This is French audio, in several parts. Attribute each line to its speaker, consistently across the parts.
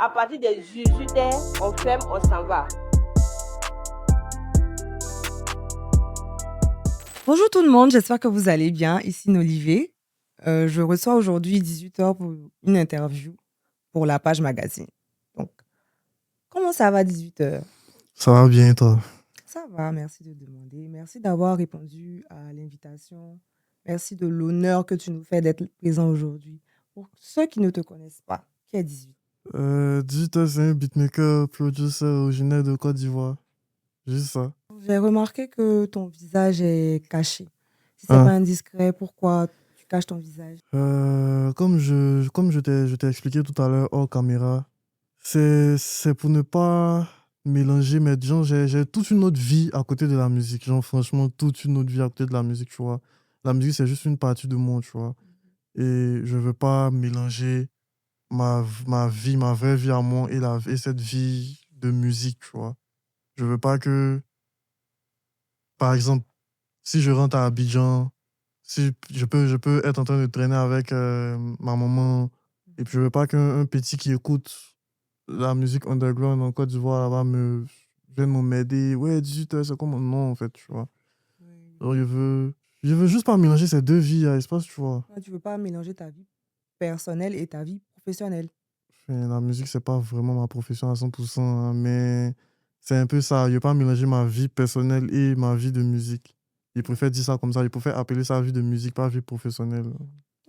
Speaker 1: À partir des 18h, on ferme, on s'en va.
Speaker 2: Bonjour tout le monde, j'espère que vous allez bien. Ici Nolivé. Je reçois aujourd'hui 18h pour une interview pour la page magazine. Donc, comment ça va 18h?
Speaker 3: Ça va bien, toi?
Speaker 2: Ça va, merci de demander. Merci d'avoir répondu à l'invitation. Merci de l'honneur que tu nous fais d'être présent aujourd'hui. Pour ceux qui ne te connaissent pas, qui est 18?
Speaker 3: 18 c'est un beatmaker, producer originaire de Côte d'Ivoire. Juste ça.
Speaker 2: J'ai remarqué que ton visage est caché. Si c'est
Speaker 3: Hein?
Speaker 2: pas indiscret, pourquoi tu caches ton visage?
Speaker 3: Comme je t'ai expliqué tout à l'heure hors caméra, c'est pour ne pas mélanger, mais genre, j'ai toute une autre vie à côté de la musique. Genre, franchement, toute une autre vie à côté de la musique, tu vois. La musique, c'est juste une partie de moi, tu vois. Et je veux pas mélanger ma vie, ma vraie vie à moi et cette vie de musique, tu vois. Je veux pas que, par exemple, si je rentre à Abidjan, si je peux être en train de traîner avec ma maman, et puis je veux pas qu'un petit qui écoute la musique underground en Côte d'Ivoire là-bas vienne m'aider. Ouais, 18h, c'est comme non, en fait, tu vois.
Speaker 2: Oui.
Speaker 3: Alors, je veux juste pas mélanger ces deux vies à espace, tu vois.
Speaker 2: Ouais, tu veux pas mélanger ta vie personnelle et ta vie professionnelle.
Speaker 3: La musique, c'est pas vraiment ma profession à 100%, hein, mais c'est un peu ça. Je veux pas mélanger ma vie personnelle et ma vie de musique. Il préfère dire ça comme ça. Il préfère appeler ça vie de musique, pas vie professionnelle.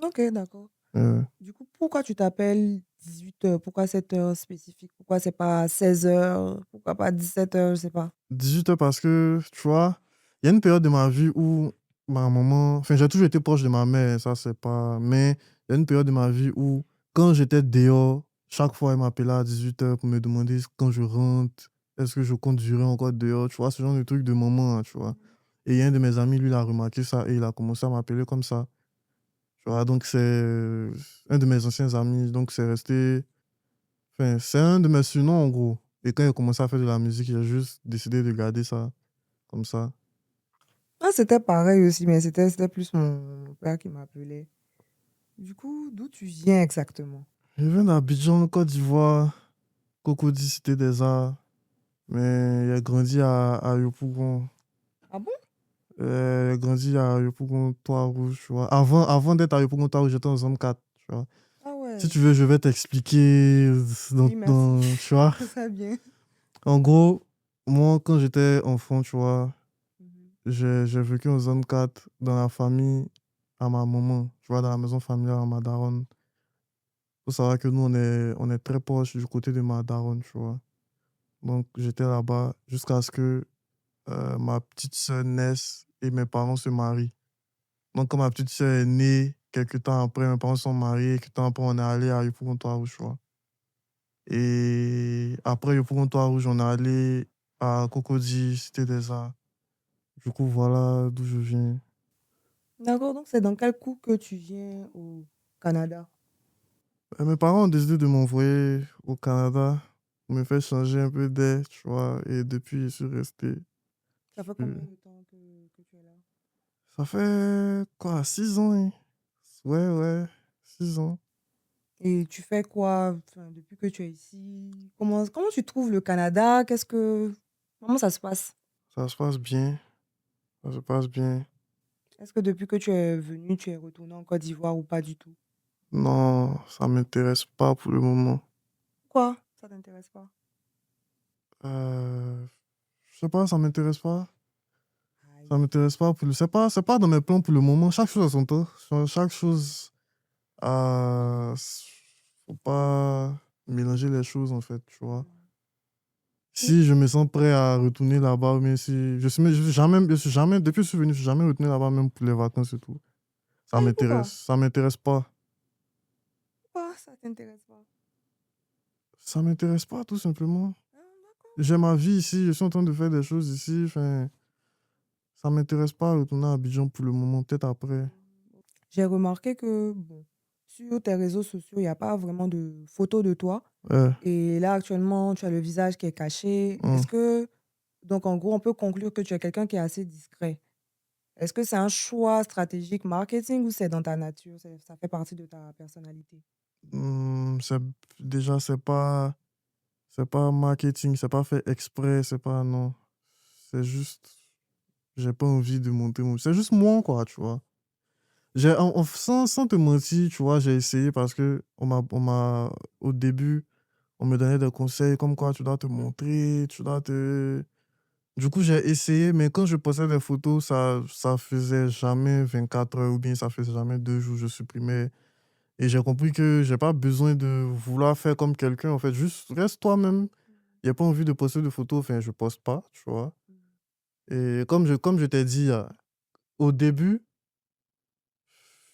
Speaker 2: Ok, d'accord.
Speaker 3: Euh,
Speaker 2: Du coup, pourquoi tu t'appelles 18h? Pourquoi cette heure spécifique? Pourquoi c'est pas 16h? Pourquoi pas 17h? Je sais pas.
Speaker 3: 18h parce que, tu vois, il y a une période de ma vie où ma maman... Enfin, j'ai toujours été proche de ma mère, ça, c'est pas... Mais il y a une période de ma vie où, quand j'étais dehors, chaque fois, elle m'appelait à 18h pour me demander quand je rentre, est-ce que je conduirais encore dehors, tu vois, ce genre de truc de maman, hein, tu vois. Et il y a un de mes amis, lui, il a remarqué ça et il a commencé à m'appeler comme ça. Tu vois, donc c'est un de mes anciens amis, donc c'est resté... Enfin, c'est un de mes surnoms, en gros. Et quand il a commencé à faire de la musique, j'ai juste décidé de garder ça comme ça.
Speaker 2: Ah, c'était pareil aussi, mais c'était plus mon père qui m'appelait. Du coup, d'où tu viens exactement?
Speaker 3: Je viens d'Abidjan, Côte d'Ivoire, Cocody, Cité des Arts, mais il a grandi à Yopougon.
Speaker 2: Ah bon?
Speaker 3: Il a grandi à Yopougon, Trois-Rouges, tu vois. Avant d'être à Yopougon, Trois-Rouges, j'étais en zone 4, tu vois.
Speaker 2: Ah
Speaker 3: Si
Speaker 2: ouais.
Speaker 3: tu veux, je vais t'expliquer
Speaker 2: Oui, merci.
Speaker 3: tu vois.
Speaker 2: C'est ça bien.
Speaker 3: En gros, moi, quand j'étais enfant, tu vois,
Speaker 2: Mhm.
Speaker 3: j'ai vécu en zone 4 dans la famille à ma maman, tu vois, dans la maison familiale à ma daronne. Faut savoir que nous, on est très proches du côté de ma daronne, tu vois. Donc, j'étais là-bas jusqu'à ce que ma petite sœur naisse et mes parents se marient. Donc, quand ma petite sœur est née, quelques temps après, mes parents sont mariés, quelques temps après, on est allé à Yopougon-Trois-Rouges, tu vois. Et après Yopougon-Trois-Rouges, on est allé à Cocody, Cité des Arts. Du coup, voilà d'où je viens.
Speaker 2: D'accord, donc c'est dans quel coup que tu viens au Canada?
Speaker 3: Mes parents ont décidé de m'envoyer au Canada pour me faire changer un peu d'air, tu vois. Et depuis, je suis resté.
Speaker 2: Ça fait
Speaker 3: Je-
Speaker 2: combien de temps que tu es là?
Speaker 3: Ça fait quoi, 6 ans, hein? Ouais, ouais, 6 ans.
Speaker 2: Et tu fais quoi, enfin, depuis que tu es ici? Comment tu trouves le Canada? Comment ça se passe?
Speaker 3: Ça se passe bien. Ça se passe bien.
Speaker 2: Est-ce que depuis que tu es venu, tu es retourné en Côte d'Ivoire ou pas du tout?
Speaker 3: Non, ça m'intéresse pas pour le moment.
Speaker 2: Quoi? Ça t'intéresse pas?
Speaker 3: Euh, je sais pas, ça m'intéresse pas. Ça
Speaker 2: Aïe.
Speaker 3: m'intéresse pas c'est pas dans mes plans pour le moment. Chaque chose a son temps. Chaque chose a... Faut pas mélanger les choses, en fait, tu vois.
Speaker 2: Mm.
Speaker 3: Si je me sens prêt à retourner là-bas, mais si... je suis jamais, depuis que je suis venu, je suis jamais retourné là-bas, même pour les vacances et tout. Ça
Speaker 2: Aïe, pourquoi?
Speaker 3: m'intéresse. Ça m'intéresse pas.
Speaker 2: Pourquoi ça t'intéresse pas?
Speaker 3: Ça m'intéresse pas, tout simplement.
Speaker 2: Ah, d'accord.
Speaker 3: J'ai ma vie ici, je suis en train de faire des choses ici. Enfin, ça m'intéresse pas de retourner à Abidjan pour le moment, peut-être après.
Speaker 2: J'ai remarqué que, bon, sur tes réseaux sociaux, il n'y a pas vraiment de photos de toi.
Speaker 3: Ouais.
Speaker 2: Et là, actuellement, tu as le visage qui est caché.
Speaker 3: Hum.
Speaker 2: Donc, en gros, on peut conclure que tu es quelqu'un qui est assez discret. Est-ce que c'est un choix stratégique marketing ou c'est dans ta nature? Ça fait partie de ta personnalité?
Speaker 3: C'est pas. C'est pas marketing, c'est pas fait exprès, c'est pas non. C'est juste, j'ai pas envie de monter mon. C'est juste moi, quoi, tu vois. Sans te mentir, tu vois, j'ai essayé parce que au début, on me donnait des conseils comme quoi tu dois te montrer, tu dois te. Du coup, j'ai essayé, mais quand je postais des photos, ça faisait jamais 24 heures ou bien ça faisait jamais 2 jours, je supprimais. Et j'ai compris que j'ai pas besoin de vouloir faire comme quelqu'un, en fait. Juste reste toi-même. Il a pas envie de poster de photos, enfin, je poste pas, tu vois. Et comme je t'ai dit, au début,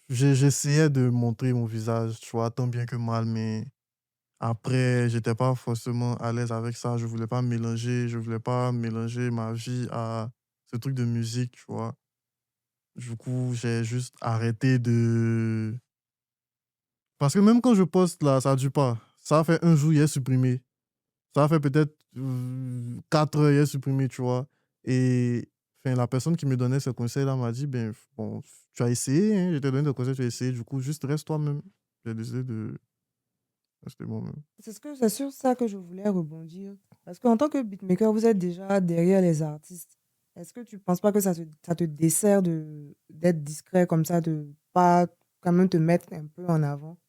Speaker 3: j'essayais de montrer mon visage, tu vois, tant bien que mal, mais après, j'étais pas forcément à l'aise avec ça. Je voulais pas mélanger ma vie à ce truc de musique, tu vois. Du coup, j'ai juste arrêté de. Parce que même quand je poste là, ça dure pas. Ça a fait un jour, il est supprimé. Ça a fait peut-être 4 heures, il est supprimé, tu vois. Et enfin, la personne qui me donnait ce conseil-là m'a dit, ben, bon, tu as essayé, hein, je t'ai donné des conseils, tu as essayé, du coup, juste reste toi-même. J'ai décidé de rester moi-même.
Speaker 2: C'est sur ça que je voulais rebondir. Parce qu'en tant que beatmaker, vous êtes déjà derrière les artistes. Est-ce que tu penses pas que ça te dessert d'être discret comme ça, de pas quand même te mettre un peu en avant?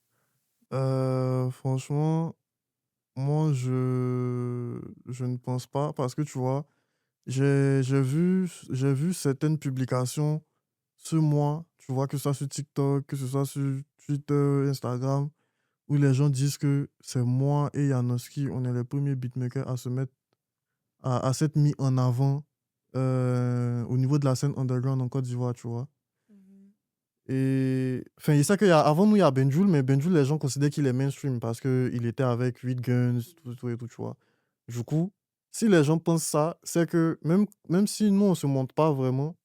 Speaker 3: Franchement, moi, je ne pense pas parce que tu vois, j'ai vu certaines publications ce mois, tu vois, que ce soit sur TikTok, que ce soit sur Twitter, Instagram, où les gens disent que c'est moi et Janoski, on est les premiers beatmakers à se mettre, à s'être mis en avant au niveau de la scène underground en Côte d'Ivoire, tu vois.
Speaker 2: Mhm.
Speaker 3: Et enfin, il sait qu'avant nous, il y a Benjoul, mais Benjoul, les gens considèrent qu'il est mainstream parce qu'il était avec 8 Guns, tout et tout, tu vois. Du coup, si les gens pensent ça, c'est que même si nous, on se montre pas vraiment,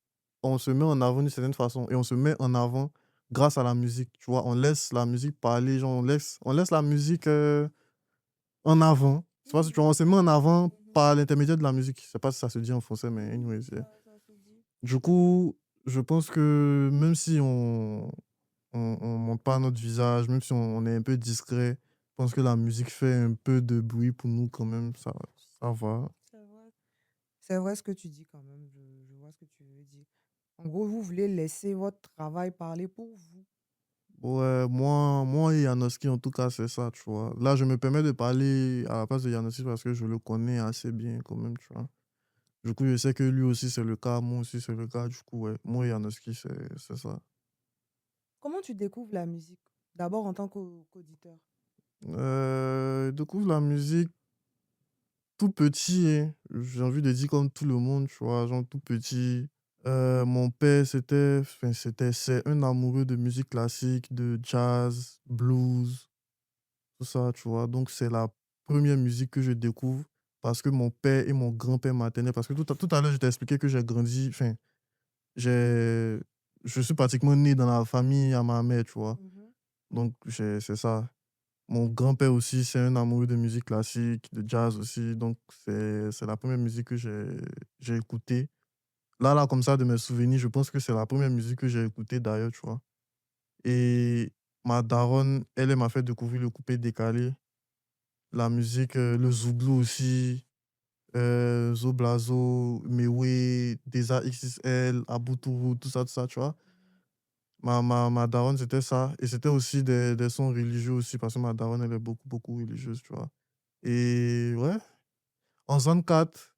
Speaker 3: on se met en avant d'une certaine façon et on se met en avant grâce à la musique, tu vois. On laisse la musique parler, genre, on laisse la musique en avant. C'est pas si tu vois, on se met en avant par l'intermédiaire de la musique. Je sais pas si ça se dit en français, mais
Speaker 2: Oui,
Speaker 3: anyway,
Speaker 2: ça se dit.
Speaker 3: du coup, je pense que même si on montre pas notre visage, même si on est un peu discret, je pense que la musique fait un peu de bruit pour nous quand même, ça va.
Speaker 2: C'est vrai. C'est vrai ce que tu dis quand même. Je vois ce que tu veux dire. En gros, vous voulez laisser votre travail parler pour vous.
Speaker 3: Ouais, moi et Janoski, en tout cas, c'est ça, tu vois. Là, je me permets de parler à la place de Janoski parce que je le connais assez bien quand même, tu vois. Du coup, je sais que lui aussi, c'est le cas, moi aussi, c'est le cas. Du coup, ouais, moi et Janoski, c'est ça.
Speaker 2: Comment tu découvres la musique? D'abord en tant qu'auditeur.
Speaker 3: Découvre la musique tout petit, hein. J'ai envie de dire comme tout le monde, tu vois, genre tout petit. Mon père, c'est un amoureux de musique classique, de jazz, blues, tout ça, tu vois. Donc, c'est la première musique que je découvre parce que mon père et mon grand-père maternel, parce que tout à l'heure, je t'ai expliqué que j'ai grandi, enfin, j'ai, je suis pratiquement né dans la famille à ma mère, tu vois.
Speaker 2: Mhm.
Speaker 3: Donc, c'est ça. Mon grand-père aussi, c'est un amoureux de musique classique, de jazz aussi. Donc, c'est la première musique que j'ai écoutée. Là, comme ça, de mes souvenirs, je pense que c'est la première musique que j'ai écoutée d'ailleurs, tu vois. Et ma daronne, elle m'a fait découvrir le coupé décalé, la musique, le zouglou aussi, Zoblazo, Mewe, Deza XXL, Aboutourou, tout ça, tu vois. Ma daronne, c'était ça. Et c'était aussi des sons religieux aussi, parce que ma daronne, elle est beaucoup, beaucoup religieuse, tu vois. Et ouais, en zone 4,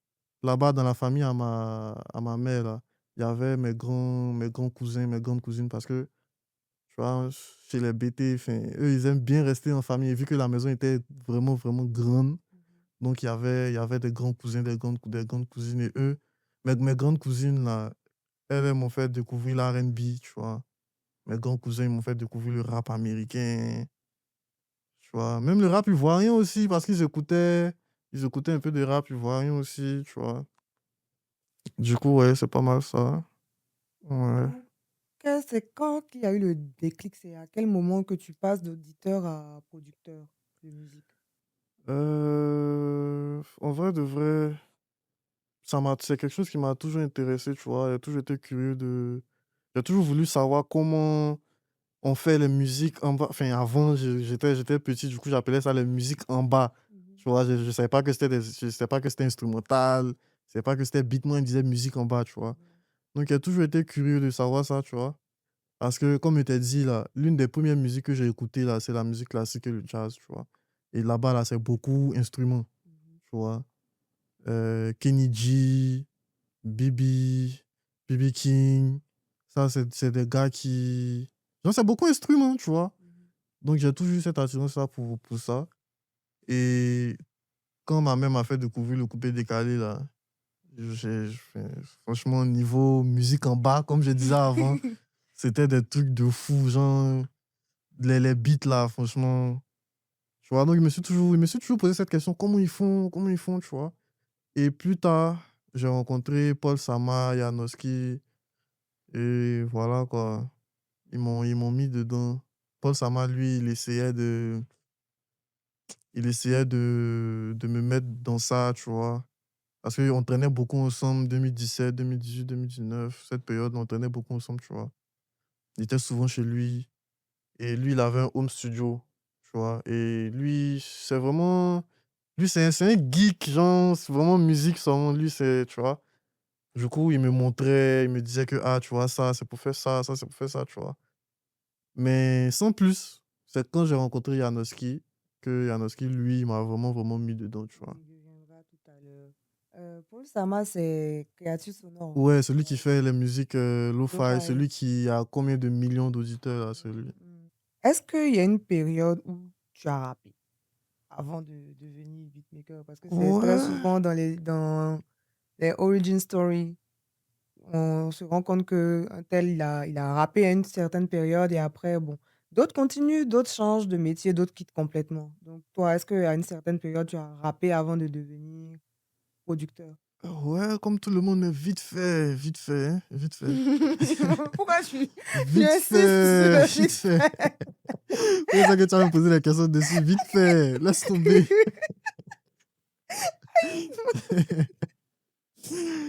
Speaker 3: là-bas dans la famille à ma mère, là, il y avait mes grands cousins, mes grandes cousines, parce que, tu vois, chez les BT, enfin, eux, ils aiment bien rester en famille. Et vu que la maison était vraiment, vraiment grande, donc il y avait des grands cousins, des grandes cousines. Et eux, mes grandes cousines, là, elles m'ont fait découvrir l'R&B, tu vois. Mes grands cousins, ils m'ont fait découvrir le rap américain, tu vois. Même le rap ivoirien aussi, parce ils écoutaient un peu de rap ivoirien aussi, tu vois. Du coup, ouais, c'est pas mal ça. Ouais.
Speaker 2: Donc, c'est quand qu'il y a eu le déclic? C'est à quel moment que tu passes d'auditeur à producteur de musique?
Speaker 3: En vrai, de vrai, c'est quelque chose qui m'a toujours intéressé, tu vois. J'ai toujours été curieux de. J'ai toujours voulu savoir comment on fait les musiques en bas. Enfin, avant, j'étais petit, du coup, j'appelais ça les musiques en bas.
Speaker 2: Mhm.
Speaker 3: Tu vois, je savais pas que je savais pas que c'était instrumental. Je savais pas que c'était beatman, il disait musique en bas, tu vois. Donc, j'ai toujours été curieux de savoir ça, tu vois. Parce que, comme je t'ai dit, là, l'une des premières musiques que j'ai écoutées, là, c'est la musique classique et le jazz, tu vois. Et là-bas, là, c'est beaucoup instruments, tu vois. Kenny G, Bibi, BB King. Ça, c'est des gars qui... Non, c'est beaucoup instruments, tu vois. Donc, j'ai toujours eu cette attirance-là pour ça. Et quand ma mère m'a fait découvrir le coupé décalé, là, franchement, niveau musique en bas, comme je disais avant, c'était des trucs de fou, genre, les beats, là, franchement. Tu vois, donc je me suis toujours posé cette question, comment ils font, tu vois. Et plus tard, j'ai rencontré Paul Sama, Janoski, et voilà, quoi. Ils m'ont mis dedans. Paul Sama, lui, il essayait de me mettre dans ça, tu vois. Parce qu'on traînait beaucoup ensemble, 2017, 2018, 2019, cette période, on traînait beaucoup ensemble, tu vois. Il était souvent chez lui. Et lui, il avait un home studio, tu vois. Et lui, c'est vraiment... Lui, c'est un geek, genre, c'est vraiment musique, seulement. Lui, c'est, tu vois. Du coup, il me montrait, il me disait que, ah, tu vois, ça, c'est pour faire ça, c'est pour faire ça, tu vois. Mais sans plus, c'est quand j'ai rencontré Janoski que Janoski, lui, il m'a vraiment, vraiment mis dedans, tu
Speaker 2: On
Speaker 3: vois.
Speaker 2: y reviendra tout à l'heure. Paul Sama, c'est créature sonore.
Speaker 3: Ouais, celui qui fait les musiques lo-fi,
Speaker 2: Lo-fi.
Speaker 3: celui qui a combien de millions d'auditeurs, là, celui.
Speaker 2: Est-ce qu'il y a une période où tu as rappé avant de devenir beatmaker? Parce que c'est très
Speaker 3: Ouais.
Speaker 2: souvent dans les origin stories, on se rend compte qu'un tel, il a rappé à une certaine période et après, bon, d'autres continuent, d'autres changent de métier, d'autres quittent complètement. Donc, toi, est-ce qu'à une certaine période, tu as rappé avant de devenir producteur?
Speaker 3: Ouais, comme tout le monde, mais vite fait, hein, vite fait.
Speaker 2: Pourquoi tu
Speaker 3: Vite
Speaker 2: insistes sur
Speaker 3: fait,
Speaker 2: le
Speaker 3: vite
Speaker 2: vite
Speaker 3: fait.
Speaker 2: fait?
Speaker 3: C'est ça que tu vas me poser la question dessus. Vite fait, laisse tomber.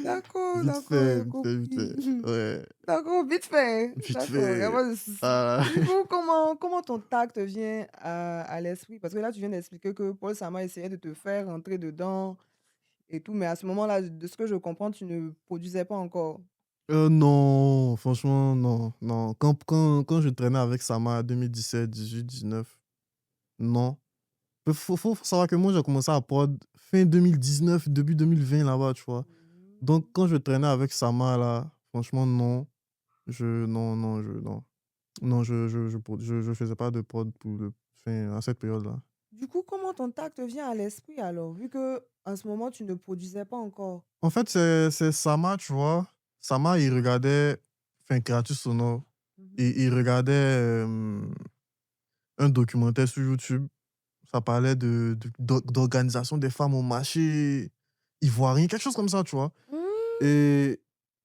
Speaker 2: D'accord,
Speaker 3: Vite
Speaker 2: d'accord,
Speaker 3: fait,
Speaker 2: j'ai
Speaker 3: vite fait, vite
Speaker 2: compris.
Speaker 3: fait. Ouais,
Speaker 2: D'accord, vite fait.
Speaker 3: vite
Speaker 2: D'accord, il n'y a
Speaker 3: fait.
Speaker 2: pas de souci.
Speaker 3: Ah.
Speaker 2: Du coup, comment ton tact vient à l'esprit? Parce que là, tu viens d'expliquer que Paul Sama essayait de te faire rentrer dedans et tout, mais à ce moment-là, de ce que je comprends, tu ne produisais pas encore.
Speaker 3: Non, franchement, non, non. Quand je traînais avec Sama 2017, 18, 19, non. Faut savoir que moi, j'ai commencé à prod fin 2019, début 2020 là-bas, tu vois. Donc, quand je traînais avec Sama, là, franchement, non. Non. Non, je faisais pas de prod à cette période-là.
Speaker 2: Du coup, comment ton tact vient à l'esprit alors, vu que en ce moment, tu ne produisais pas encore?
Speaker 3: En fait, c'est Sama, tu vois. Sama, il regardait, enfin, Créature Sonore,
Speaker 2: Mhm.
Speaker 3: et il regardait un documentaire sur YouTube. Ça parlait d'organisation des femmes au marché ivoirien, quelque chose comme ça, tu vois.
Speaker 2: Hmm.
Speaker 3: Et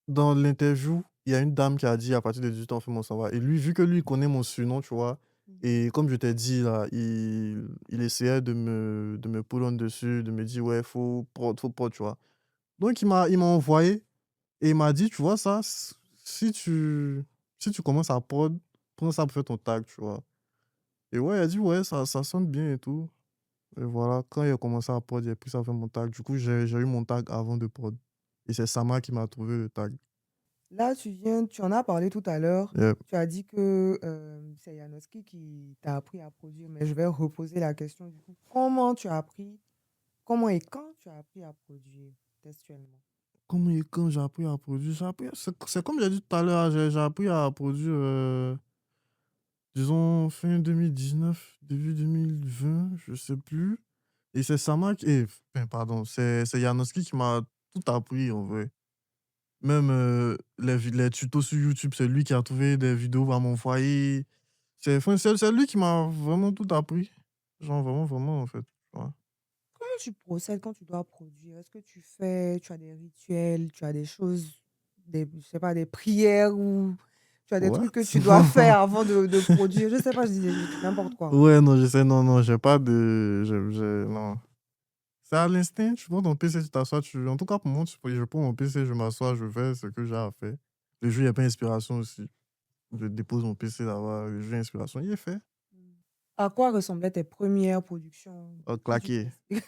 Speaker 3: dans l'interview, il y a une dame qui a dit à partir de 18 ans, fais mon savoir. Et lui, vu que lui il connaît mon surnom, tu vois, et comme je t'ai dit, là, il essayait de me pull on dessus, de me dire, ouais, faut prod, tu vois. Donc, il m'a envoyé et il m'a dit, tu vois, ça, si tu commences à prod, prends ça pour faire ton tag, tu vois. Et ouais, il a dit, ouais, ça sonne bien et tout. Et voilà, quand il a commencé à prod, j'ai pris ça faire mon tag. Du coup, j'ai eu mon tag avant de prod. Et c'est Sama qui m'a trouvé le tag.
Speaker 2: Là, tu en as parlé tout à l'heure.
Speaker 3: Yep.
Speaker 2: Tu as dit que c'est Janoski qui t'a appris à produire, mais je vais reposer la question du coup. Comment tu as appris, comment et quand tu as appris à produire textuellement?
Speaker 3: Comment et quand j'ai appris à produire? C'est comme j'ai dit tout à l'heure, j'ai appris à produire, disons, fin 2019, début 2020, je sais plus. Et c'est Sama qui... enfin, pardon, c'est Janoski qui m'a tout appris en vrai. Même les tutos sur YouTube, c'est lui qui a trouvé des vidéos à m'envoyer. C'est lui qui m'a vraiment tout appris. Genre vraiment, vraiment, en fait. Ouais.
Speaker 2: Comment tu procèdes quand tu dois produire? Est-ce que tu as des rituels, tu as des choses, je sais pas, des prières ou tu as des
Speaker 3: Ouais,
Speaker 2: trucs que tu dois
Speaker 3: souvent.
Speaker 2: faire avant de produire? Je sais pas, je dis n'importe quoi.
Speaker 3: Ouais, non, je sais, non, j'ai pas de. Non. C'est à l'instinct, tu prends ton PC, tu t'assois, en tout cas pour moi, je prends mon PC, je m'assois, je fais ce que j'ai à faire. Le jeu, il n'y a pas d'inspiration aussi. Je dépose mon PC là-bas, le jeu, inspiration, il est fait.
Speaker 2: À quoi ressemblaient tes premières productions? Qui tu
Speaker 3: Claqué.
Speaker 2: t'inspirais?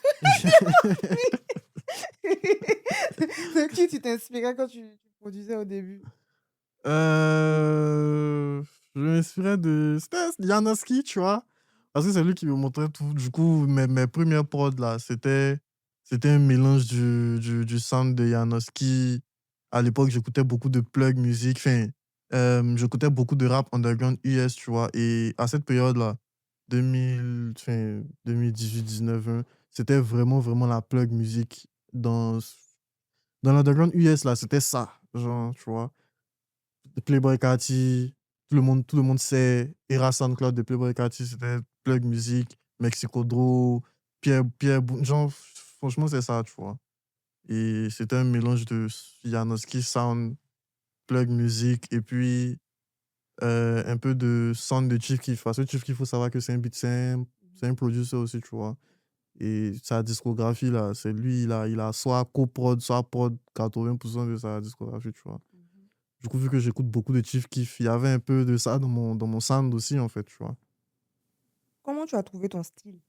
Speaker 2: De qui tu t'inspirais quand tu produisais au début?
Speaker 3: Je m'inspirais de c'était Janowski, tu vois? Parce que c'est lui qui me montrait tout. Du coup, mes premières prods là, c'était un mélange du sound de Janowski. À l'époque, j'écoutais beaucoup de plug music, enfin, j'écoutais beaucoup de rap underground US, tu vois? Et à cette période-là, 2018-19, c'était vraiment, vraiment la plug music dans l'underground US là, c'était ça, genre, tu vois? Playboi Carti, tout le monde sait. Era SoundCloud de Playboi Carti, c'était Plug Music, Mexico Draw, Pierre genre, franchement, c'est ça, tu vois. Et c'était un mélange de Janowski Sound, Plug Music, et puis un peu de sound de Chief Keef. Parce que Chief Keef, il faut savoir que c'est un producer aussi, tu vois. Et sa discographie, là, c'est lui, il a soit coprod, soit prod 80% de sa discographie, tu vois.
Speaker 2: Mhm.
Speaker 3: Du coup, vu que j'écoute beaucoup de Chief Keef, il y avait un peu de ça dans mon sound aussi, en fait, tu vois.
Speaker 2: Comment tu as trouvé ton style?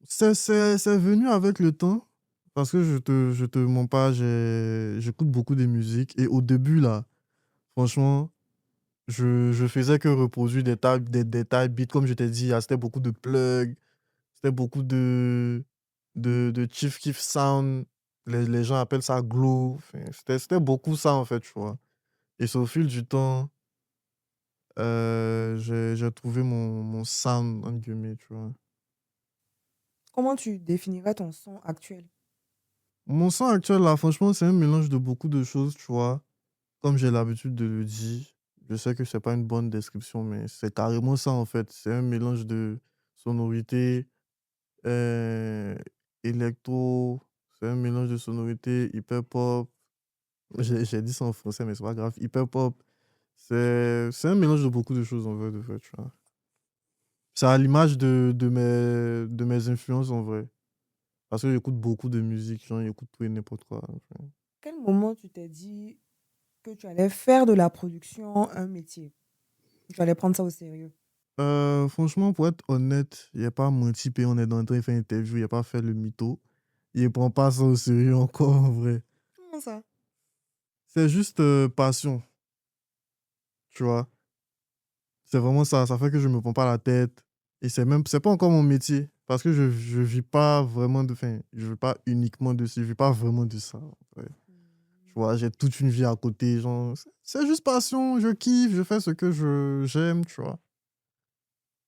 Speaker 3: C'est venu avec le temps, parce que je te mens pas, j'écoute beaucoup de musique. Et au début, là, franchement, je faisais que reproduire des type beats, comme je t'ai dit, c'était beaucoup de plugs, c'était beaucoup de Chief Keef sound. Les gens appellent ça glow. Enfin, c'était beaucoup ça, en fait, tu vois. Et c'est au fil du temps. J'ai trouvé mon sound, entre guillemets, tu vois.
Speaker 2: Comment tu définirais ton son actuel?
Speaker 3: Mon sound actuel, là, franchement, c'est un mélange de beaucoup de choses, tu vois. Comme j'ai l'habitude de le dire, je sais que c'est pas une bonne description, mais c'est carrément ça, en fait. C'est un mélange de sonorités euh, électro, c'est un mélange de sonorités hyper-pop. J'ai dit ça en français, mais c'est pas grave. Hyper-pop, c'est un mélange de beaucoup de choses, en vrai, tu vois. C'est à l'image de mes influences, en vrai. Parce que j'écoute beaucoup de musique, genre j'écoute tout et n'importe quoi.
Speaker 2: Quel moment tu t'es dit que tu allais faire de la production un métier? Tu allais prendre ça au sérieux?
Speaker 3: Franchement, pour être honnête, il a pas menti, puis on est dans le train de faire une interview, il a pas fait le mytho. Il prend pas ça au sérieux encore, en vrai.
Speaker 2: Comment ça?
Speaker 3: C'est juste passion, tu vois. C'est vraiment ça, ça fait que je me prends pas la tête. Et c'est pas encore mon métier. Parce que je vis pas vraiment enfin, je vis pas uniquement de ça, je vis pas vraiment de ça, en vrai. Tu vois, j'ai toute une vie à côté, genre, c'est juste passion, je kiffe, je fais ce que j'aime, tu vois.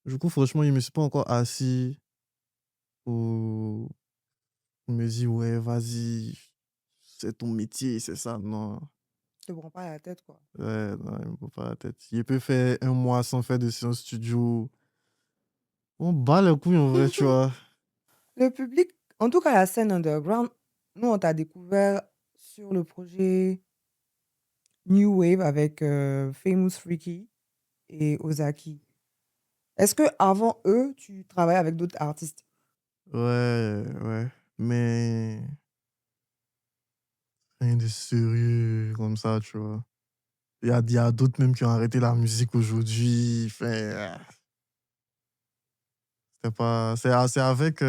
Speaker 3: Du coup, franchement, il me suis pas encore assis pour me dire, ouais, vas-y, c'est ton métier, c'est ça. Non,
Speaker 2: Tu te prends pas la tête, quoi.
Speaker 3: ouais, non, il me prend pas la tête. Il peut faire un mois sans faire de séance studio. On bat les couilles en vrai, tu vois.
Speaker 2: Le public, en tout cas la scène underground, nous on t'a découvert sur le projet New Wave avec Famous Freaky et Ozaki. Est-ce que avant eux, tu travaillais avec d'autres artistes?
Speaker 3: Ouais, ouais. Mais rien de sérieux comme ça, tu vois. Il y a d'autres même qui ont arrêté la musique aujourd'hui. Enfin, c'est pas. C'est avec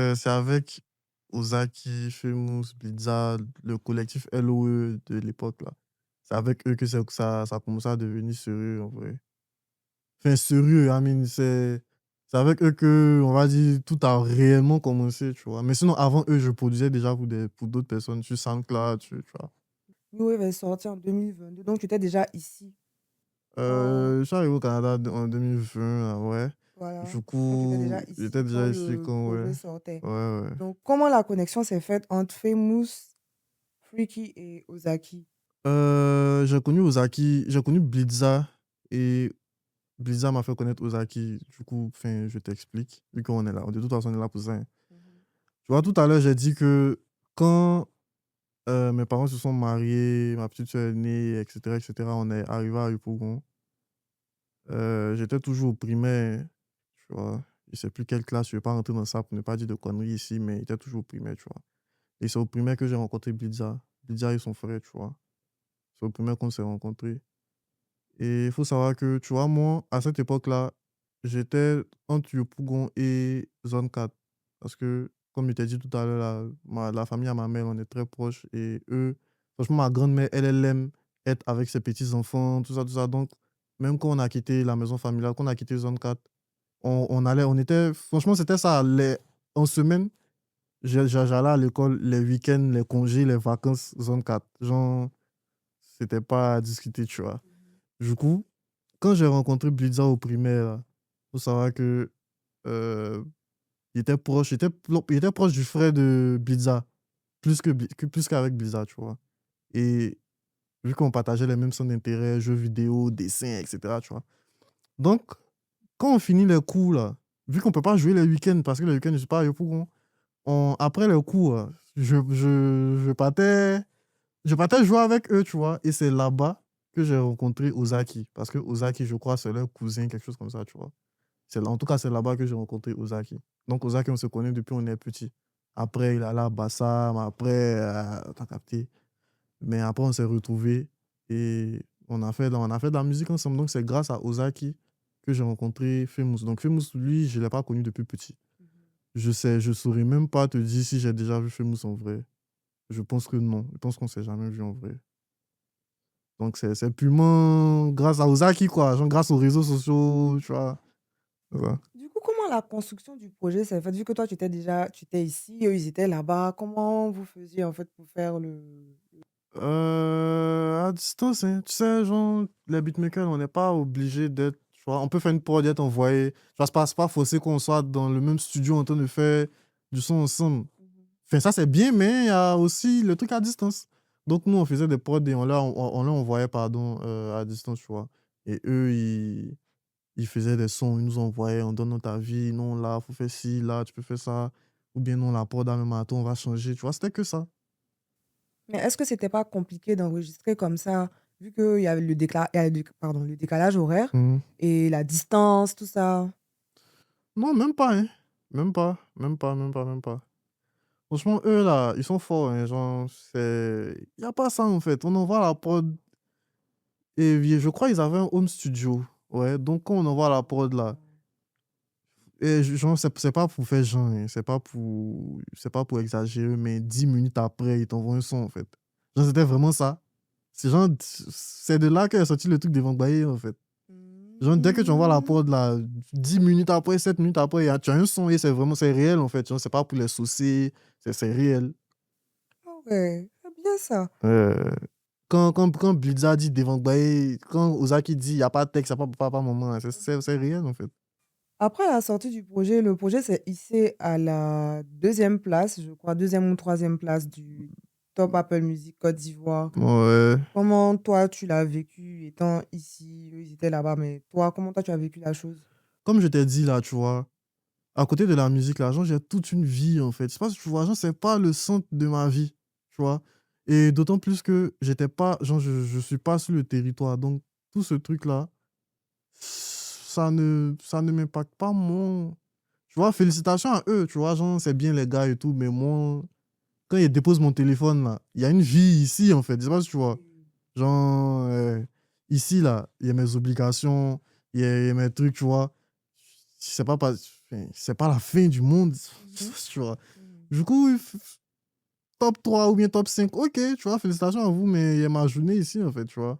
Speaker 3: Ozaki, Famous, Blizza, le collectif LOE de l'époque, là. C'est avec eux que ça a commencé à devenir sérieux, en vrai. Enfin, sérieux, I mean, c'est avec eux que, on va dire, tout a réellement commencé, tu vois. Mais sinon, avant eux, je produisais déjà pour d'autres personnes sur SoundCloud, tu vois.
Speaker 2: New Wave est sorti en 2022, donc tu étais déjà ici. Quand,
Speaker 3: Je suis arrivé au Canada en 2020, là, ouais.
Speaker 2: voilà,
Speaker 3: Du
Speaker 2: donc tu étais
Speaker 3: coup,
Speaker 2: déjà
Speaker 3: j'étais
Speaker 2: ici
Speaker 3: déjà
Speaker 2: quand
Speaker 3: ici
Speaker 2: le
Speaker 3: quand, ouais.
Speaker 2: projet sortait.
Speaker 3: Ouais, ouais.
Speaker 2: Donc comment la connexion s'est faite entre Famous, Freaky et Ozaki?
Speaker 3: J'ai connu Blizza et Blizza m'a fait connaître Ozaki. Du coup, enfin, je t'explique, vu qu'on est là. De toute façon, on est là pour ça, hein.
Speaker 2: Mhm.
Speaker 3: Tu vois, tout à l'heure, j'ai dit que quand mes parents se sont mariés, ma petite soeur est née, etc., on est arrivé à Yopougon. J'étais toujours au primaire, tu vois. Je sais plus quelle classe, je vais pas rentrer dans ça pour ne pas dire de conneries ici, mais il était toujours au primaire, tu vois. Et c'est au primaire que j'ai rencontré Blizza. Blizza et son frère, tu vois. C'est au primaire qu'on s'est rencontrés. Et il faut savoir que, tu vois, moi, à cette époque-là, j'étais entre Yopougon et zone 4. Parce que, comme je t'ai dit tout à l'heure, la famille à ma mère, on est très proches. Et eux, franchement, ma grand-mère, elle aime être avec ses petits-enfants, tout ça, tout ça. Donc, même quand on a quitté la maison familiale, quand on a quitté zone 4, on allait, on était, franchement, c'était ça. En semaine, j'allais à l'école les week-ends, les congés, les vacances, zone 4. Genre, c'était pas à discuter, tu vois. Du coup, quand j'ai rencontré Blitza au primaire, là, faut savoir que euh, il était proche du frère de Blitza, plus qu'avec Blitza, tu vois. Et vu qu'on partageait les mêmes centres d'intérêt, jeux vidéo, dessins, etc., tu vois. Donc, quand on finit les cours, là, vu qu'on peut pas jouer les week-ends, parce que les week-ends, je suis pas à Yopougon, après les cours, je partais jouer avec eux, tu vois. Et c'est là-bas que j'ai rencontré Ozaki. Parce que Ozaki, je crois, c'est leur cousin, quelque chose comme ça, tu vois. En tout cas, c'est là-bas que j'ai rencontré Ozaki. Donc, Ozaki, on se connaît depuis on est petit. Après, il est allé à Bassam, après, t'as capté. Mais après, on s'est retrouvés et on a fait de la musique ensemble. Donc, c'est grâce à Ozaki que j'ai rencontré Famous. Donc, Famous, lui, je ne l'ai pas connu depuis petit. Je saurais même pas te dire si j'ai déjà vu Famous en vrai. Je pense que non. Je pense qu'on s'est jamais vu en vrai. Donc, c'est purement grâce à Ozaki, quoi. Genre, grâce aux réseaux sociaux, tu vois. Voilà.
Speaker 2: Du coup, comment la construction du projet s'est faite? Vu que toi, tu étais ici, eux, ils étaient là-bas. Comment vous faisiez, en fait, pour faire le...
Speaker 3: À distance, hein. Tu sais, genre, les beatmakers, on n'est pas obligé d'être. Tu vois, on peut faire une prod et être envoyé. Tu vois, c'est pas forcé qu'on soit dans le même studio en train de faire du son ensemble. Enfin, ça, c'est bien, mais il y a aussi le truc à distance. Donc, nous, on faisait des prods et on leur envoyait, pardon, à distance, tu vois. Et eux, ils faisaient des sons, ils nous envoyaient, on donne notre avis. Non, là, faut faire ci, là, tu peux faire ça. Ou bien, non, la prod, à même à toi, on va changer. Tu vois, c'était que ça.
Speaker 2: Mais est-ce que c'était pas compliqué d'enregistrer comme ça, vu qu'il y avait il y a pardon, le décalage horaire
Speaker 3: Mhm.
Speaker 2: et la distance, tout ça?
Speaker 3: Non, même pas, hein. Même pas, même pas, même pas, même pas. Franchement, eux, là, ils sont forts, hein. Genre, c'est. Y a pas ça, en fait. On envoie la prod. Et je crois qu'ils avaient un home studio. Ouais, donc quand on envoie la prod, là. Et genre, c'est pas pour faire genre, hein. C'est pas pour exagérer, mais 10 minutes après, ils t'envoient un son, en fait. Genre, c'était vraiment ça. C'est genre, c'est de là qu'est sorti le truc des Vangbaye, en fait. Genre, dès que tu envoies la
Speaker 2: Hmm.
Speaker 3: prod, là, 10 minutes après, 7 minutes après, tu as un son et c'est réel, en fait. Genre, c'est pas pour les saucer, c'est réel.
Speaker 2: Ah ouais, c'est bien ça.
Speaker 3: Euh, quand Blitza dit Devant Baye, quand Ozaki dit il n'y a pas de texte, il n'y a pas papa, maman, c'est réel, en fait.
Speaker 2: Après la sortie du projet, le projet s'est hissé à la deuxième place, je crois, deuxième ou troisième place du Top Apple Music Côte d'Ivoire.
Speaker 3: Ouais.
Speaker 2: Comment toi, tu l'as vécu étant ici, eux, ils étaient là-bas, mais toi, comment toi, tu as vécu la chose?
Speaker 3: Comme je t'ai dit, là, tu vois, à côté de la musique, là, genre, j'ai toute une vie, en fait. C'est pas, tu vois, genre, c'est pas le centre de ma vie, tu vois. Et d'autant plus que j'étais pas, genre, je suis pas sur le territoire. Donc, tout ce truc-là, ça ne m'impacte pas mon. Tu vois, félicitations à eux, tu vois, genre, c'est bien les gars et tout, mais moi, quand ils déposent mon téléphone, là, il y a une vie ici, en fait. Je sais pas si tu vois. Genre, ici, là, il y a mes obligations, il y a mes trucs, tu vois. Enfin, c'est pas la fin du monde,
Speaker 2: Mhm.
Speaker 3: tu vois.
Speaker 2: Mhm.
Speaker 3: Du coup, top 3 ou bien top 5 ok, tu vois, félicitations à vous, mais il y a ma journée ici, en fait, tu vois.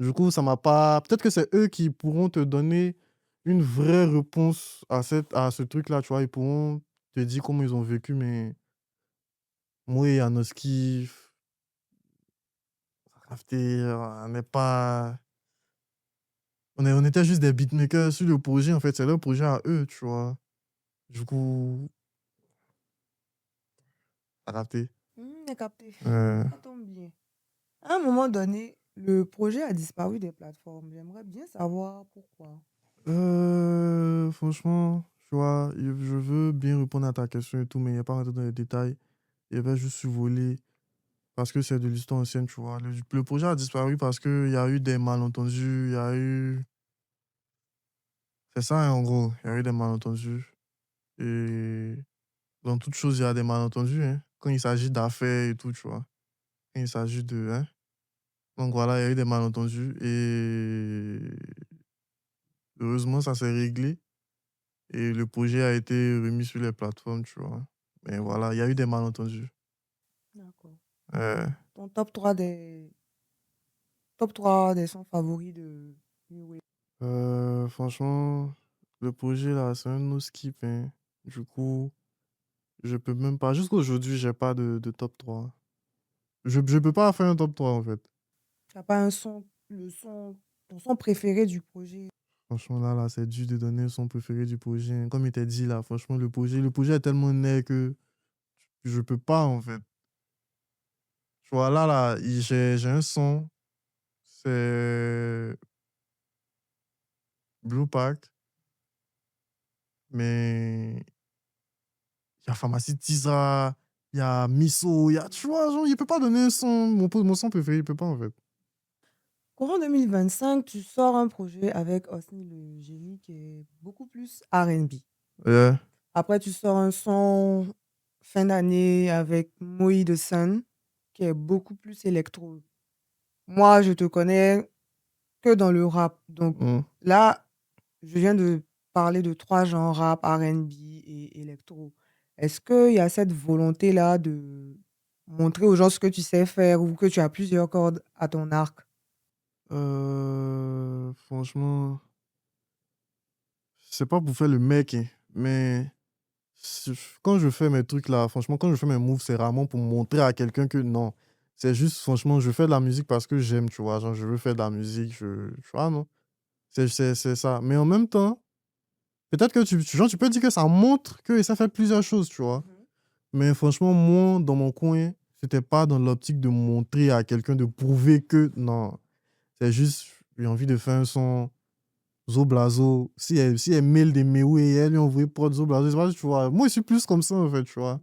Speaker 3: Du coup, ça m'a pas. Peut-être que c'est eux qui pourront te donner une vraie réponse à ce truc-là, tu vois. Ils pourront te dire comment ils ont vécu, mais moi et Anoski, on n'est pas. On était juste des beatmakers sur le projet, en fait. C'est leur projet à eux, tu vois. Du coup, t'as capté.
Speaker 2: J'ai capté.
Speaker 3: Euh,
Speaker 2: Ça tombe bien. À un moment donné, le projet a disparu des plateformes. J'aimerais bien savoir pourquoi.
Speaker 3: franchement, tu vois, je veux bien répondre à ta question et tout, mais il n'y a pas rentrer dans les détails. Il va juste survoler parce que c'est de l'histoire ancienne, tu vois. Le projet a disparu parce qu'il y a eu des malentendus, il y a eu. C'est ça, hein, en gros. Il y a eu des malentendus. Et dans toute chose, il y a des malentendus, hein. Quand il s'agit d'affaires et tout, tu vois. Quand il s'agit de. Hein. Donc voilà, il y a eu des malentendus. Et heureusement, ça s'est réglé et le projet a été remis sur les plateformes, tu vois. Mais voilà, il y a eu des malentendus.
Speaker 2: D'accord.
Speaker 3: Euh,
Speaker 2: Ton top 3 des sons favoris de New Wave.
Speaker 3: franchement, le projet là, c'est un no skip, hein. Du coup, je peux même pas. Jusqu'à aujourd'hui, j'ai pas de top 3. Je peux pas faire un top 3 en fait.
Speaker 2: Tu n'as pas ton son préféré du projet.
Speaker 3: Franchement, là, c'est dur de donner son préféré du projet, hein. Comme il t'a dit là, franchement, le projet est tellement né que je peux pas en fait. Tu vois, là, j'ai un son, c'est Blue Pack, mais il y a Pharmacie Tisa, il y a Miso, il y a, tu vois, genre, il peut pas donner mon son préféré, il peut pas en fait.
Speaker 2: Courant 2025, tu sors un projet avec Osni le génie qui est beaucoup plus R&B.
Speaker 3: Ouais.
Speaker 2: Après, tu sors un son fin d'année avec Moïse de Sun qui est beaucoup plus électro. Moi, je te connais que dans le rap. Donc
Speaker 3: Mm.
Speaker 2: là, je viens de parler de 3 genres, rap, R&B et électro. Est-ce qu'il y a cette volonté-là de montrer aux gens ce que tu sais faire ou que tu as plusieurs cordes à ton arc?
Speaker 3: Franchement, c'est pas pour faire le mec, hein, mais quand je fais mes trucs là, franchement, quand je fais mes moves, c'est rarement pour montrer à quelqu'un que non. C'est juste, franchement, je fais de la musique parce que j'aime, tu vois. Genre, je veux faire de la musique, tu vois, non? C'est ça. Mais en même temps, peut-être que genre, tu peux dire que ça montre que ça fait plusieurs choses, tu vois. Mais franchement, moi, dans mon coin, c'était pas dans l'optique de montrer à quelqu'un, de prouver que non. C'est juste, j'ai envie de faire un son. Zoblazo, si elle mail des méou et elle lui envoie prod Zoblazo, c'est pas, tu vois. Moi, je suis plus comme ça, en fait, tu vois.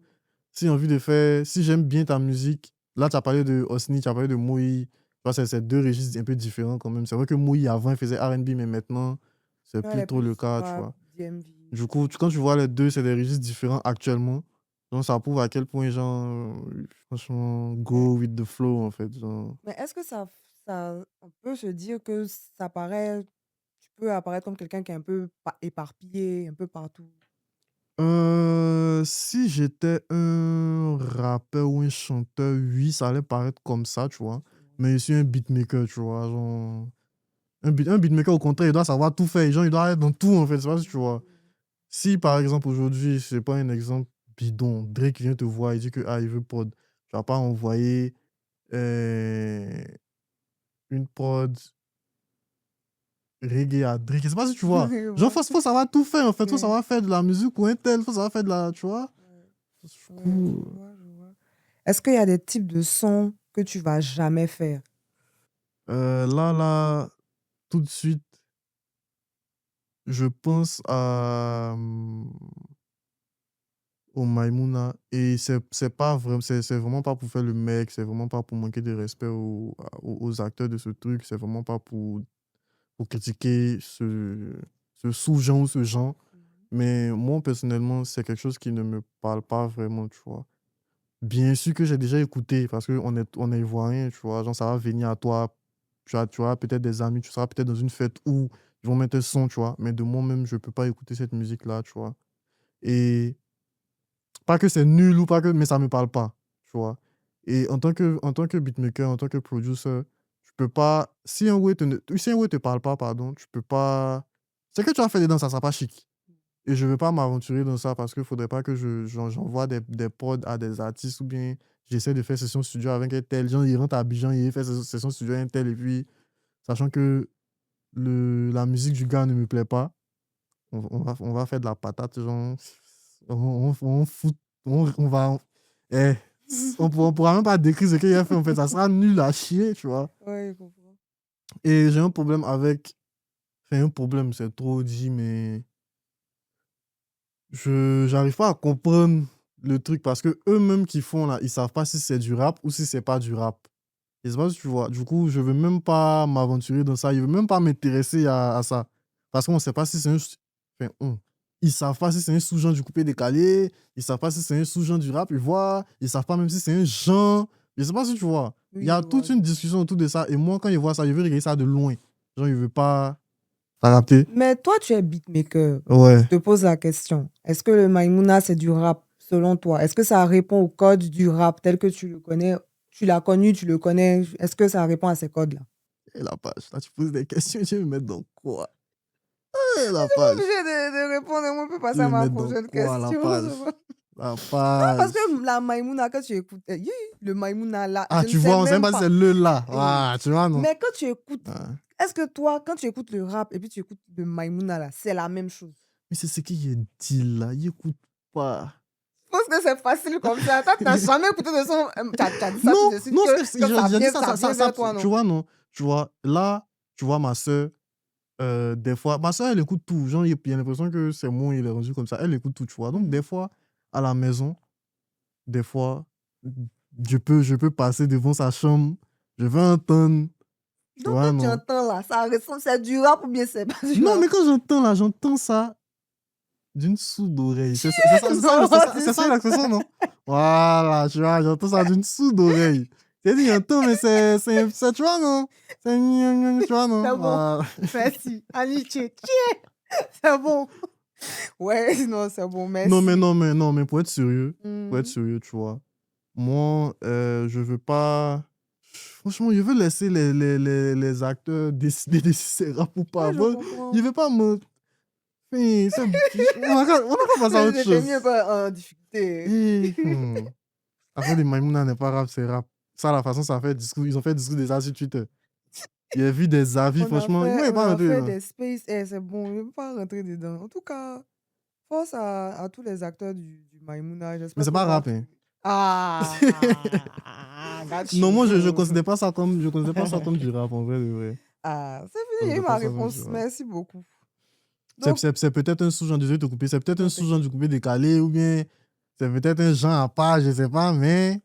Speaker 3: Si j'ai envie de faire, si j'aime bien ta musique, là, tu as parlé de Osni, tu as parlé de Moui, tu vois, c'est deux registres un peu différents quand même. C'est vrai que Moui, avant, il faisait R&B, mais maintenant, c'est
Speaker 2: Elle
Speaker 3: plus
Speaker 2: est
Speaker 3: trop le
Speaker 2: plus
Speaker 3: cas, tu
Speaker 2: rap,
Speaker 3: vois.
Speaker 2: DMV.
Speaker 3: Du coup, quand tu vois les deux, c'est des registres différents actuellement. Donc, ça prouve à quel point, genre, franchement,
Speaker 2: Mais,
Speaker 3: go with the flow, en fait. Genre.
Speaker 2: mais est-ce que on peut se dire que tu peux apparaître comme quelqu'un qui est un peu éparpillé, un peu partout?
Speaker 3: Si j'étais un rappeur ou un chanteur, oui, ça allait paraître comme ça, tu vois. Mais je suis un beatmaker, tu vois. Genre, un beatmaker, au contraire, il doit savoir tout faire. Genre, il doit être dans tout, en fait. C'est pas si tu vois. Si, par exemple, aujourd'hui, c'est pas un exemple bidon, Drake vient te voir, il dit que, ah, il veut prod. Tu vas pas envoyer euh, une prod reggae à Drake. C'est pas si tu vois.
Speaker 2: Je
Speaker 3: Genre,
Speaker 2: vois.
Speaker 3: faut savoir tout faire, en fait. Faut
Speaker 2: Ouais,
Speaker 3: savoir faire de la musique ou un tel, faut savoir faire de la, tu vois. Du
Speaker 2: ouais,
Speaker 3: coup,
Speaker 2: je vois. Est-ce qu'il y a des types de sons que tu vas jamais faire?
Speaker 3: là, tout de suite, je pense au Maïmouna. Et c'est pas vraiment, c'est vraiment pas pour faire le mec, c'est vraiment pas pour manquer de respect aux acteurs de ce truc, c'est vraiment pas pour critiquer ce sous-genre ou ce genre. Mais moi, personnellement, c'est quelque chose qui ne me parle pas vraiment, tu vois. Bien sûr que j'ai déjà écouté, parce qu'on est ivoirien, tu vois. Genre, ça va venir à toi. Tu as peut-être des amis, tu seras peut-être dans une fête où ils vont mettre un son, tu vois. Mais de moi-même, je peux pas écouter cette musique-là, tu vois. Et pas que c'est nul ou pas que, mais ça me parle pas, tu vois. Et en tant que beatmaker, en tant que producer, tu peux pas. Si un way te parle pas, pardon, tu peux pas. C'est que tu as fait dedans, ça sera pas chic. Et je ne veux pas m'aventurer dans ça parce qu'il ne faudrait pas que j'envoie des pods à des artistes ou bien j'essaie de faire session studio avec un tel. Genre, il rentre à Abidjan, il fait session studio avec un tel. Et puis, sachant que la musique du gars ne me plaît pas, on va faire de la patate. Genre, on fout. On va. Eh, on pourra même pas décrire ce qu'il a fait. En fait, ça sera nul à chier, tu vois.
Speaker 2: Ouais, je comprends.
Speaker 3: Et j'ai un problème avec. Enfin, un problème, c'est trop dit, mais. J'arrive pas à comprendre le truc parce que eux-mêmes qui font là, ils savent pas si c'est du rap ou si c'est pas du rap. Et c'est pas si tu vois. Du coup, je veux même pas m'aventurer dans ça. Je veux même pas m'intéresser à ça. Parce qu'on sait pas si c'est un. Enfin, ils savent pas si c'est un sous-genre du coupé décalé. Ils savent pas si c'est un sous-genre du rap. Ils voient. Ils savent pas même si c'est un genre. Je sais pas si tu vois. Il y
Speaker 2: Oui,
Speaker 3: a
Speaker 2: je vois,
Speaker 3: toute
Speaker 2: je
Speaker 3: une
Speaker 2: vois.
Speaker 3: discussion autour de ça. Et moi, quand ils voient ça, je veux regarder ça de loin. Genre, je veux pas. T'as capté?
Speaker 2: Mais toi, tu es beatmaker.
Speaker 3: Ouais.
Speaker 2: Je te pose la question. Est-ce que le Maïmouna, c'est du rap, selon toi? Est-ce que ça répond au code du rap tel que tu le connais? Tu l'as connu, tu le connais. Est-ce que ça répond à ces codes-là?
Speaker 3: Et la page, là, tu poses des questions, tu veux me mettre dans quoi? Et la
Speaker 2: Pas
Speaker 3: page.
Speaker 2: obligé de répondre, on peut
Speaker 3: Tu
Speaker 2: passer
Speaker 3: veux
Speaker 2: à
Speaker 3: me
Speaker 2: ma
Speaker 3: mettre dans
Speaker 2: prochaine
Speaker 3: quoi, la
Speaker 2: question.
Speaker 3: page? La page.
Speaker 2: Parce que la Maïmouna, quand tu écoutes, le Maïmouna là,
Speaker 3: Ah,
Speaker 2: je
Speaker 3: tu
Speaker 2: ne sais
Speaker 3: vois, on sait
Speaker 2: même
Speaker 3: pas si
Speaker 2: pas.
Speaker 3: c'est le là.
Speaker 2: Eh,
Speaker 3: Ah, tu vois, non?
Speaker 2: Mais quand tu écoutes,
Speaker 3: Ah.
Speaker 2: est-ce que toi, quand tu écoutes le rap et puis tu écoutes le Maïmouna là, c'est la même chose?
Speaker 3: Mais c'est ce qu'il dit là, il écoute pas.
Speaker 2: Je pense que c'est facile comme ça. Toi, tu n'as jamais écouté de son. Tu as dit ça
Speaker 3: Non,
Speaker 2: tout de suite
Speaker 3: non,
Speaker 2: que
Speaker 3: j'ai
Speaker 2: ça
Speaker 3: dit
Speaker 2: vient,
Speaker 3: ça,
Speaker 2: ça vient vers toi,
Speaker 3: tu
Speaker 2: non?
Speaker 3: vois, non? Tu vois, là, tu vois, ma soeur, des fois, ma soeur, elle écoute tout. Genre, il y a l'impression que c'est moi, il est rendu comme ça. Elle écoute tout, tu vois. Donc, des fois, à la maison, des fois, je peux passer devant sa chambre, je vais entendre, tu
Speaker 2: Donc,
Speaker 3: vois,
Speaker 2: quand tu
Speaker 3: non?
Speaker 2: entends là, ça ressemble, c'est du rap ou bien c'est pas du
Speaker 3: Non,
Speaker 2: rap?
Speaker 3: mais quand j'entends là, j'entends ça d'une sourde oreille. C'est ça,
Speaker 2: Non,
Speaker 3: c'est ça l'expression, non? Voilà, tu vois, j'entends ça d'une sourde oreille. C'est dit, j'entends, mais tu vois, non? Tu vois, non?
Speaker 2: C'est bon.
Speaker 3: Voilà.
Speaker 2: Merci. Amitié. C'est bon. Ouais, non, c'est bon. Merci.
Speaker 3: Non, mais pour être sérieux,
Speaker 2: Mhm.
Speaker 3: tu vois, moi, je veux pas. Franchement, je veux laisser les acteurs décider de si c'est rap ou pas.
Speaker 2: Ouais, je
Speaker 3: Bon,
Speaker 2: comprends.
Speaker 3: je veux pas me. Hey, on a qu'à passer à autre
Speaker 2: J'étais
Speaker 3: chose.
Speaker 2: mieux pas en difficulté.
Speaker 3: Après, les Maïmouna n'est pas rap, c'est rap. Ça, la façon, ça fait discours. Ils ont fait discours déjà sur Twitter. Il a vu des avis, franchement. Moi, il
Speaker 2: On
Speaker 3: pas
Speaker 2: a
Speaker 3: rentré
Speaker 2: fait
Speaker 3: dedans.
Speaker 2: des space. C'est bon, je ne veux pas rentrer dedans. En tout cas, force à tous les acteurs du Maïmouna.
Speaker 3: Mais
Speaker 2: J'espère
Speaker 3: c'est
Speaker 2: que
Speaker 3: pas
Speaker 2: ça va
Speaker 3: rap, hein.
Speaker 2: Ah, got
Speaker 3: Non, moi, je
Speaker 2: you.
Speaker 3: considère pas ça comme, du rap, en vrai, de vrai.
Speaker 2: Ah, c'est
Speaker 3: Je
Speaker 2: fini,
Speaker 3: considère
Speaker 2: ma
Speaker 3: pas ça comme du
Speaker 2: réponse.
Speaker 3: rap.
Speaker 2: Merci beaucoup. Donc,
Speaker 3: C'est peut-être un sous-genre, désolé de te couper, c'est peut-être un
Speaker 2: non,
Speaker 3: sous-genre du coupé décalé, ou bien c'est peut-être un genre à part, je sais pas, mais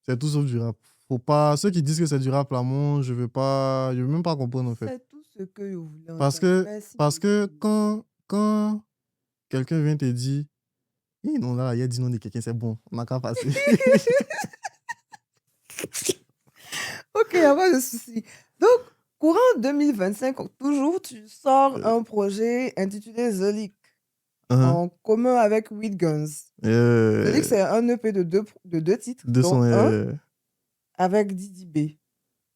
Speaker 3: c'est tout sauf du rap. Faut pas. Ceux qui disent que c'est du rap, là, moi, je veux même pas comprendre, en fait.
Speaker 2: c'est tout ce que je voulais
Speaker 3: Parce
Speaker 2: entendre.
Speaker 3: que,
Speaker 2: Merci.
Speaker 3: parce que quand quelqu'un vient te dire, eh non, là, il a dit non de quelqu'un, c'est bon, on n'a qu'à passer.
Speaker 2: Ok, il n'y a pas de souci. Donc, courant 2025, toujours, tu sors un projet intitulé The Leak en commun avec Weed Guns. The Leak, c'est un EP de deux titres, dont un avec Didi B.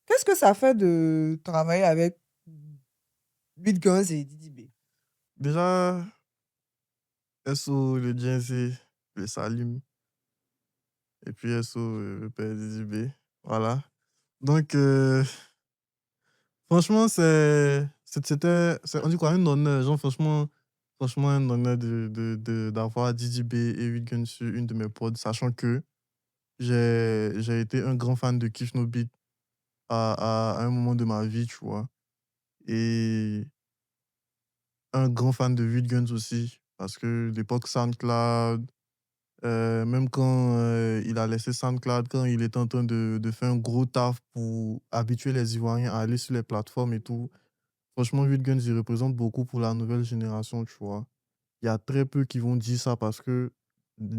Speaker 2: Qu'est-ce que ça fait de travailler avec Weed Guns et Didi B?
Speaker 3: Déjà, SO, le DNC, le Salim, et puis SO, le père DDB. Voilà. Donc, franchement, on dit quoi, un honneur, genre, franchement, un honneur d'avoir Didi B et Weedgun sur une de mes pods, sachant que j'ai été un grand fan de Kiff No Beat à un moment de ma vie, tu vois. Et un grand fan de Weedguns aussi, parce que l'époque SoundCloud, même quand il a laissé SoundCloud, quand il était en train de faire un gros taf pour habituer les Ivoiriens à aller sur les plateformes et tout, franchement, Weedguns, il représente beaucoup pour la nouvelle génération, tu vois. Il y a très peu qui vont dire ça parce que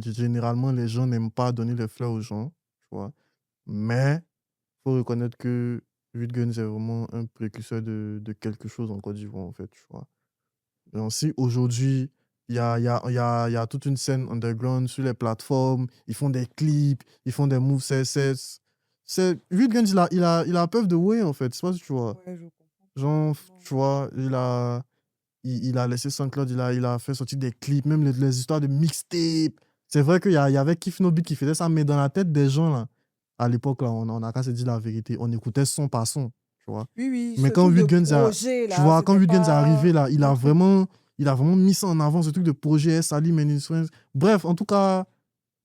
Speaker 3: généralement, les gens n'aiment pas donner les fleurs aux gens, tu vois. Mais il faut reconnaître que Weedguns est vraiment un précurseur de quelque chose en Côte d'Ivoire, en fait, tu vois. Donc, si aujourd'hui, il y a toute une scène underground sur les plateformes, ils font des clips, ils font des moves CSS. Weedguns, il a peur de way, en fait, je sais pas si tu vois.
Speaker 2: Ouais, je comprends.
Speaker 3: Genre, tu vois, il a laissé SoundCloud, il a fait sortir des clips, même les histoires de mixtape. C'est vrai qu'il y avait Kiff No Beat qui faisait ça, mais dans la tête des gens, là, à l'époque, là, on a qu'à se dire la vérité. On écoutait son par son, tu vois.
Speaker 2: Oui, oui,
Speaker 3: Mais
Speaker 2: ce
Speaker 3: quand
Speaker 2: truc de
Speaker 3: Weedguns
Speaker 2: projet,
Speaker 3: tu
Speaker 2: là,
Speaker 3: vois, quand
Speaker 2: c'était
Speaker 3: Weedguns est
Speaker 2: pas
Speaker 3: arrivé, là, il
Speaker 2: un
Speaker 3: a
Speaker 2: truc.
Speaker 3: vraiment mis ça en avant, ce truc de projet, Salim and his friends. Bref, en tout cas,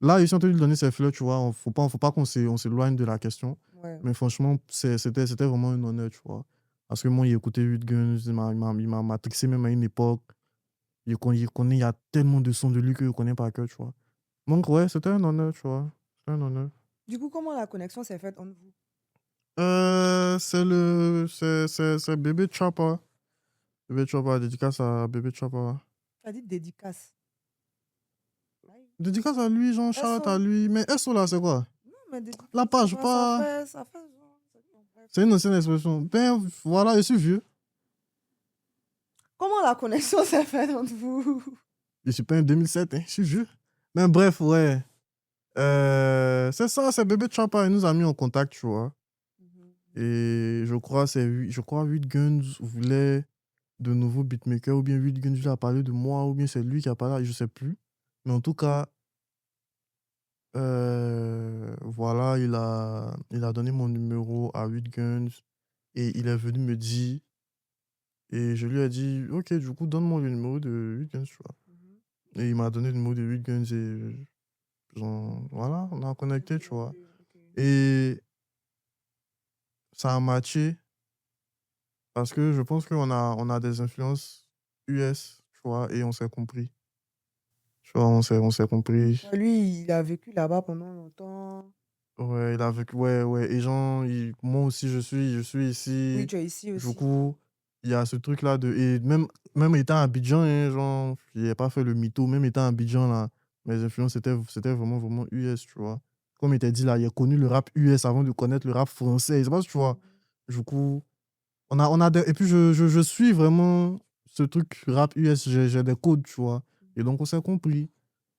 Speaker 3: là, ils sont en train de lui donner ses fleurs, tu vois. Faut pas qu'on s'éloigne de la question.
Speaker 2: Ouais.
Speaker 3: Mais franchement, c'était vraiment un honneur, tu vois. Parce que moi, il écoutait Weedguns, il m'a matrixé même à une époque. Il connaît, il y a tellement de sons de lui que je connais par cœur, tu vois. Donc, ouais, c'était un honneur, tu vois. C'était un honneur.
Speaker 2: Du coup, comment la connexion s'est faite entre vous?
Speaker 3: C'est Bébé Chopper. Bébé Chopper, dédicace à Bébé Chopper.
Speaker 2: Tu as dit dédicace.
Speaker 3: Dédicace à lui, Jean, shout à lui. Mais SO là, c'est quoi?
Speaker 2: Non, mais dédicace.
Speaker 3: La page, pas.
Speaker 2: Ça fait genre.
Speaker 3: C'est une ancienne expression. Ben voilà, je suis vieux.
Speaker 2: comment la connexion s'est faite entre vous?
Speaker 3: Je suis pas un 2007, hein, je suis jure. Mais bref, ouais. C'est ça, c'est Bébé Champa. Il nous a mis en contact, tu vois. Et je crois 8 Guns voulait de nouveaux beatmakers, ou bien 8 Guns lui a parlé de moi, ou bien c'est lui qui a parlé, je sais plus. Mais en tout cas, voilà, il a donné mon numéro à 8 Guns et il est venu me dire, et je lui ai dit, ok, du coup, donne-moi le numéro de 8 Guns, tu vois. Et il m'a donné le numéro de 8 Guns et voilà, on a connecté, tu vois. Et ça a matché parce que je pense on a des influences US, tu vois, et on s'est compris. Tu vois, on s'est compris.
Speaker 2: Ouais, lui, il a vécu là-bas pendant longtemps.
Speaker 3: Ouais, il a vécu, ouais, ouais. Et genre, moi aussi, je suis
Speaker 2: Oui,
Speaker 3: ici.
Speaker 2: tu es ici
Speaker 3: Du
Speaker 2: aussi.
Speaker 3: coup, il y a ce truc-là de. Et même étant à Abidjan, hein, genre, je n'ai pas fait le mytho, même étant à Abidjan, là, mes influences, c'était vraiment, vraiment US, tu vois. Comme il t'a dit, là, il a connu le rap US avant de connaître le rap français. C'est pas, tu vois. Du coup, et puis, je suis vraiment ce truc rap US, j'ai des codes, tu vois. Et donc, on s'est compris.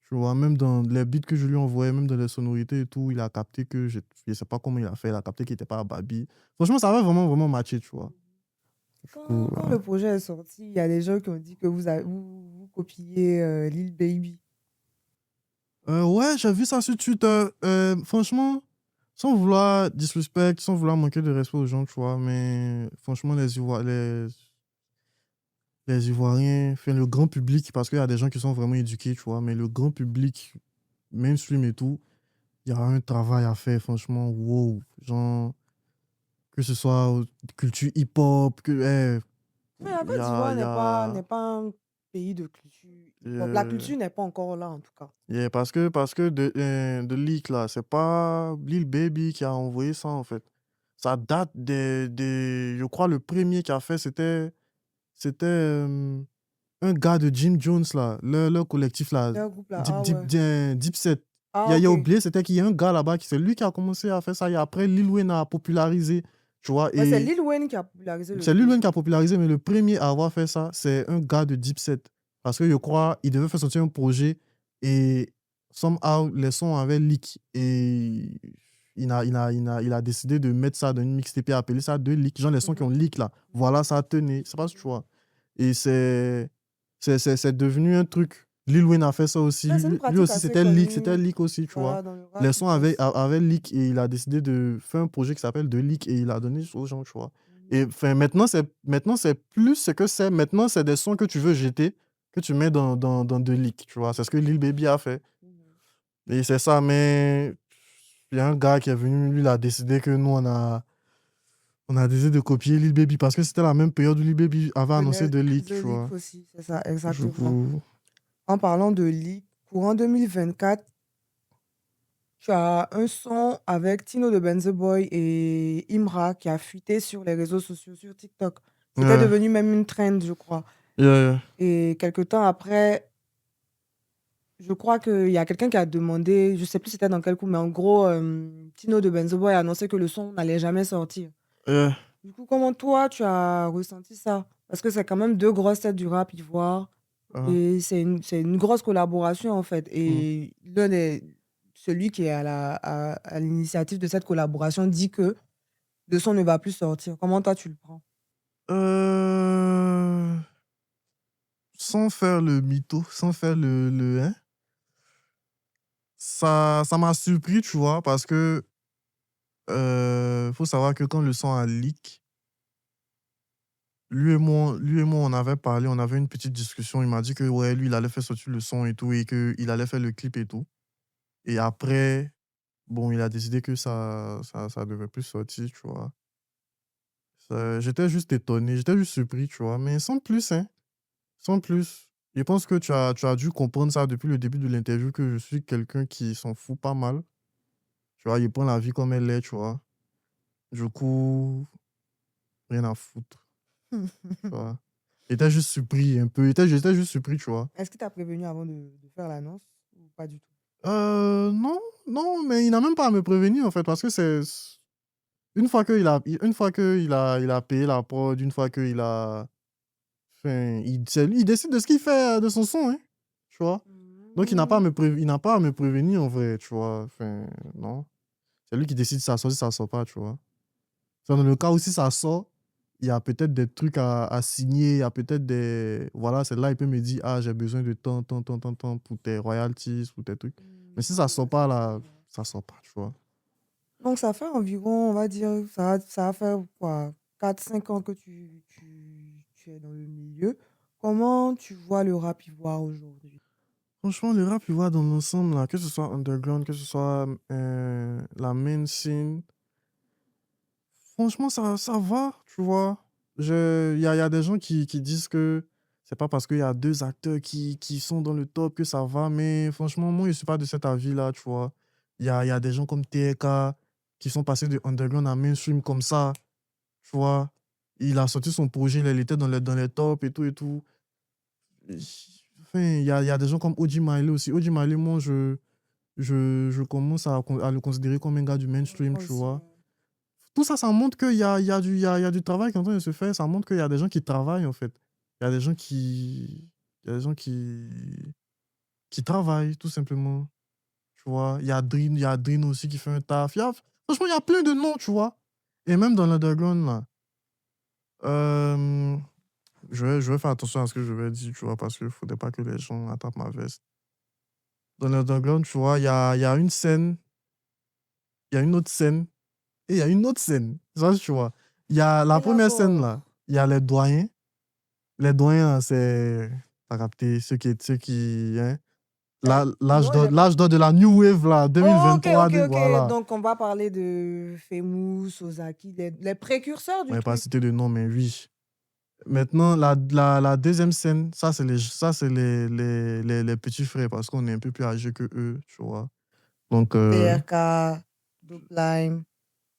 Speaker 3: Tu vois, même dans les beats que je lui envoyais, même dans les sonorités et tout, il a capté que je sais pas comment il a fait, il a capté qu'il était pas à Babi. Franchement, ça va vraiment, vraiment matché, tu vois. Du coup,
Speaker 2: Quand le projet est sorti, il y a des gens qui ont dit que vous copiez Lil Baby.
Speaker 3: ouais, j'ai vu ça sur Twitter. Franchement, sans vouloir disrespect, sans vouloir manquer de respect aux gens, tu vois, mais franchement, les Ivoiriens, enfin, le grand public, parce qu'il y a des gens qui sont vraiment éduqués, tu vois, mais le grand public, mainstream et tout, il y a un travail à faire, franchement, wow. Genre, que ce soit culture hip-hop,
Speaker 2: Mais la
Speaker 3: il y
Speaker 2: Côte
Speaker 3: a,
Speaker 2: d'Ivoire
Speaker 3: il y
Speaker 2: n'est
Speaker 3: a,
Speaker 2: pas un pays de culture hip-hop. La
Speaker 3: euh,
Speaker 2: culture n'est pas encore là, en tout cas.
Speaker 3: parce que de leak, là, c'est pas Lil Baby qui a envoyé ça, en fait. Ça date je crois, le premier qui a fait, c'était un gars de Jim Jones, là, leur collectif, là,
Speaker 2: Le groupe là, ah ouais.
Speaker 3: Deep Set.
Speaker 2: Ah,
Speaker 3: Il y a
Speaker 2: ok.
Speaker 3: oublié, c'était qu'il y a un gars là-bas, c'est lui qui a commencé à faire ça. Et après, Lil Wayne a popularisé, tu vois.
Speaker 2: Ouais, c'est
Speaker 3: Et
Speaker 2: Lil Wayne qui a popularisé
Speaker 3: c'est Lil
Speaker 2: le
Speaker 3: Wayne qui
Speaker 2: son.
Speaker 3: a popularisé, mais le premier à avoir fait ça, c'est un gars de Deep Set. Parce que je crois, il devait faire sortir un projet et somehow, les sons avaient leak. Et il a décidé de mettre ça dans une mixtape et appeler ça de leak. Genre les sons qui ont leak là. Voilà, ça tenait. C'est pas ce que tu vois. Et c'est devenu un truc. Lil Wayne a fait ça aussi.
Speaker 2: Ouais, c'est une
Speaker 3: Lui
Speaker 2: pratique
Speaker 3: aussi,
Speaker 2: assez
Speaker 3: c'était
Speaker 2: connue,
Speaker 3: leak aussi, tu vois.
Speaker 2: voilà, dans le
Speaker 3: Les
Speaker 2: rap
Speaker 3: sons
Speaker 2: US.
Speaker 3: avaient leak et il a décidé de faire un projet qui s'appelle De Leak et il a donné aux gens, tu vois. Et enfin, maintenant, c'est plus ce que c'est. Maintenant, c'est des sons que tu veux jeter, que tu mets dans De Leak, tu vois. C'est ce que Lil Baby a fait. Et c'est ça, mais il y a un gars qui est venu, lui, il a décidé que nous, on a décidé de copier Lil Baby parce que c'était la même période où Lil Baby avait annoncé
Speaker 2: Venait
Speaker 3: De Leak,
Speaker 2: de
Speaker 3: tu
Speaker 2: leak
Speaker 3: vois.
Speaker 2: aussi, c'est ça,
Speaker 3: Du
Speaker 2: exactement.
Speaker 3: coup,
Speaker 2: En parlant de leak, courant 2024, tu as un son avec Tino de Benzo Boy et Imra qui a fuité sur les réseaux sociaux, sur TikTok. C'était
Speaker 3: ouais,
Speaker 2: devenu même une trend, je crois.
Speaker 3: yeah,
Speaker 2: Et quelque temps après, je crois qu'il y a quelqu'un qui a demandé, je sais plus c'était dans quel coup, mais en gros, Tino de Benzo Boy a annoncé que le son n'allait jamais sortir.
Speaker 3: yeah,
Speaker 2: Du coup, comment toi, tu as ressenti ça? Parce que c'est quand même deux grosses têtes du rap ivoire.
Speaker 3: ah,
Speaker 2: Et c'est une grosse collaboration, en fait.
Speaker 3: hmm.
Speaker 2: Et celui qui est à l'initiative de cette collaboration dit que le son ne va plus sortir. Comment toi, tu le prends?
Speaker 3: Euh, Sans faire le mytho, sans faire hein, ça m'a surpris, tu vois, parce que faut savoir que quand le son a leak, lui et moi, on avait parlé, on avait une petite discussion. Il m'a dit que ouais, lui, il allait faire sortir le son et tout, et qu'il allait faire le clip et tout. Et après, bon, il a décidé que ça devait plus sortir, tu vois. J'étais juste étonné, j'étais juste surpris, tu vois, mais sans plus, hein, sans plus. Je pense que tu as dû comprendre ça depuis le début de l'interview, que je suis quelqu'un qui s'en fout pas mal. Tu vois, il prend la vie comme elle est, tu vois. Du coup, rien à foutre, tu vois. J'étais juste surpris un peu, j'étais juste surpris, tu vois.
Speaker 2: Est-ce qu'il t'a prévenu avant de faire l'annonce ou pas du tout?
Speaker 3: Non, non, mais il n'a même pas à me prévenir, en fait, parce que une fois qu'il a payé la prod, une fois qu'il a Enfin, c'est lui, il décide de ce qu'il fait de son son, hein, tu vois. Donc, il n'a pas à il n'a pas à me prévenir, en vrai, tu vois. Enfin, non. C'est lui qui décide si ça sort, si ça sort pas, tu vois. Dans le cas où si ça sort, il y a peut-être des trucs à signer, il y a peut-être des... Voilà, c'est là, il peut me dire, ah, j'ai besoin de tant pour tes royalties, pour tes trucs. Mais si ça sort pas, là, ça sort pas, tu vois.
Speaker 2: Donc, ça fait environ, on va dire, ça va faire quoi, 4 5 ans que tu es dans le milieu. Comment tu vois le rap ivoire aujourd'hui?
Speaker 3: Franchement, le rap, il voit dans l'ensemble, là, que ce soit underground, que ce soit la main scene, franchement, ça va, tu vois. Il y a des gens qui disent que c'est pas parce qu'il y a deux acteurs qui sont dans le top que ça va, mais franchement, moi, je suis pas de cet avis-là, tu vois. Il y a des gens comme TK qui sont passés de underground à mainstream comme ça, tu vois. Il a sorti son projet, il était dans les tops et tout et tout. Enfin, il y a des gens comme Oji Miley aussi. Oji Miley, moi, je commence à le considérer comme un gars du mainstream,
Speaker 2: Moi
Speaker 3: tu
Speaker 2: aussi,
Speaker 3: vois. Tout ça, ça montre qu'il y a du travail qui est en train de se faire. Ça montre qu'il y a des gens qui travaillent, en fait. Il y a des gens qui travaillent, tout simplement. Tu vois, il y a Drin aussi qui fait un taf. Franchement, il y a plein de noms, tu vois. Et même dans l'underground, là. euh, je vais faire attention à ce que je vais dire, tu vois, parce qu'il ne faudrait pas que les gens attrapent ma veste. Dans l'underground, tu vois, il y a une scène, il y a une autre scène, et il y a une autre scène. Ça, tu vois. Il y a la première scène,
Speaker 2: Élabore.
Speaker 3: là. Il y a les doyens. Les doyens, là, c'est. T'as capté, ceux qui hein, l'âge
Speaker 2: Non,
Speaker 3: d'or
Speaker 2: j'ai pas.
Speaker 3: de la New Wave, là,
Speaker 2: Oh, ok,
Speaker 3: 2023,
Speaker 2: ok, ok.
Speaker 3: voilà.
Speaker 2: Donc, on va parler de Famous, Ozaki, les précurseurs
Speaker 3: On
Speaker 2: du
Speaker 3: va pas
Speaker 2: truc.
Speaker 3: citer de nom, mais oui. Maintenant, la deuxième scène, ça, c'est les petits frères, parce qu'on est un peu plus âgés que eux, tu vois. Donc,
Speaker 2: TRK, Dopline,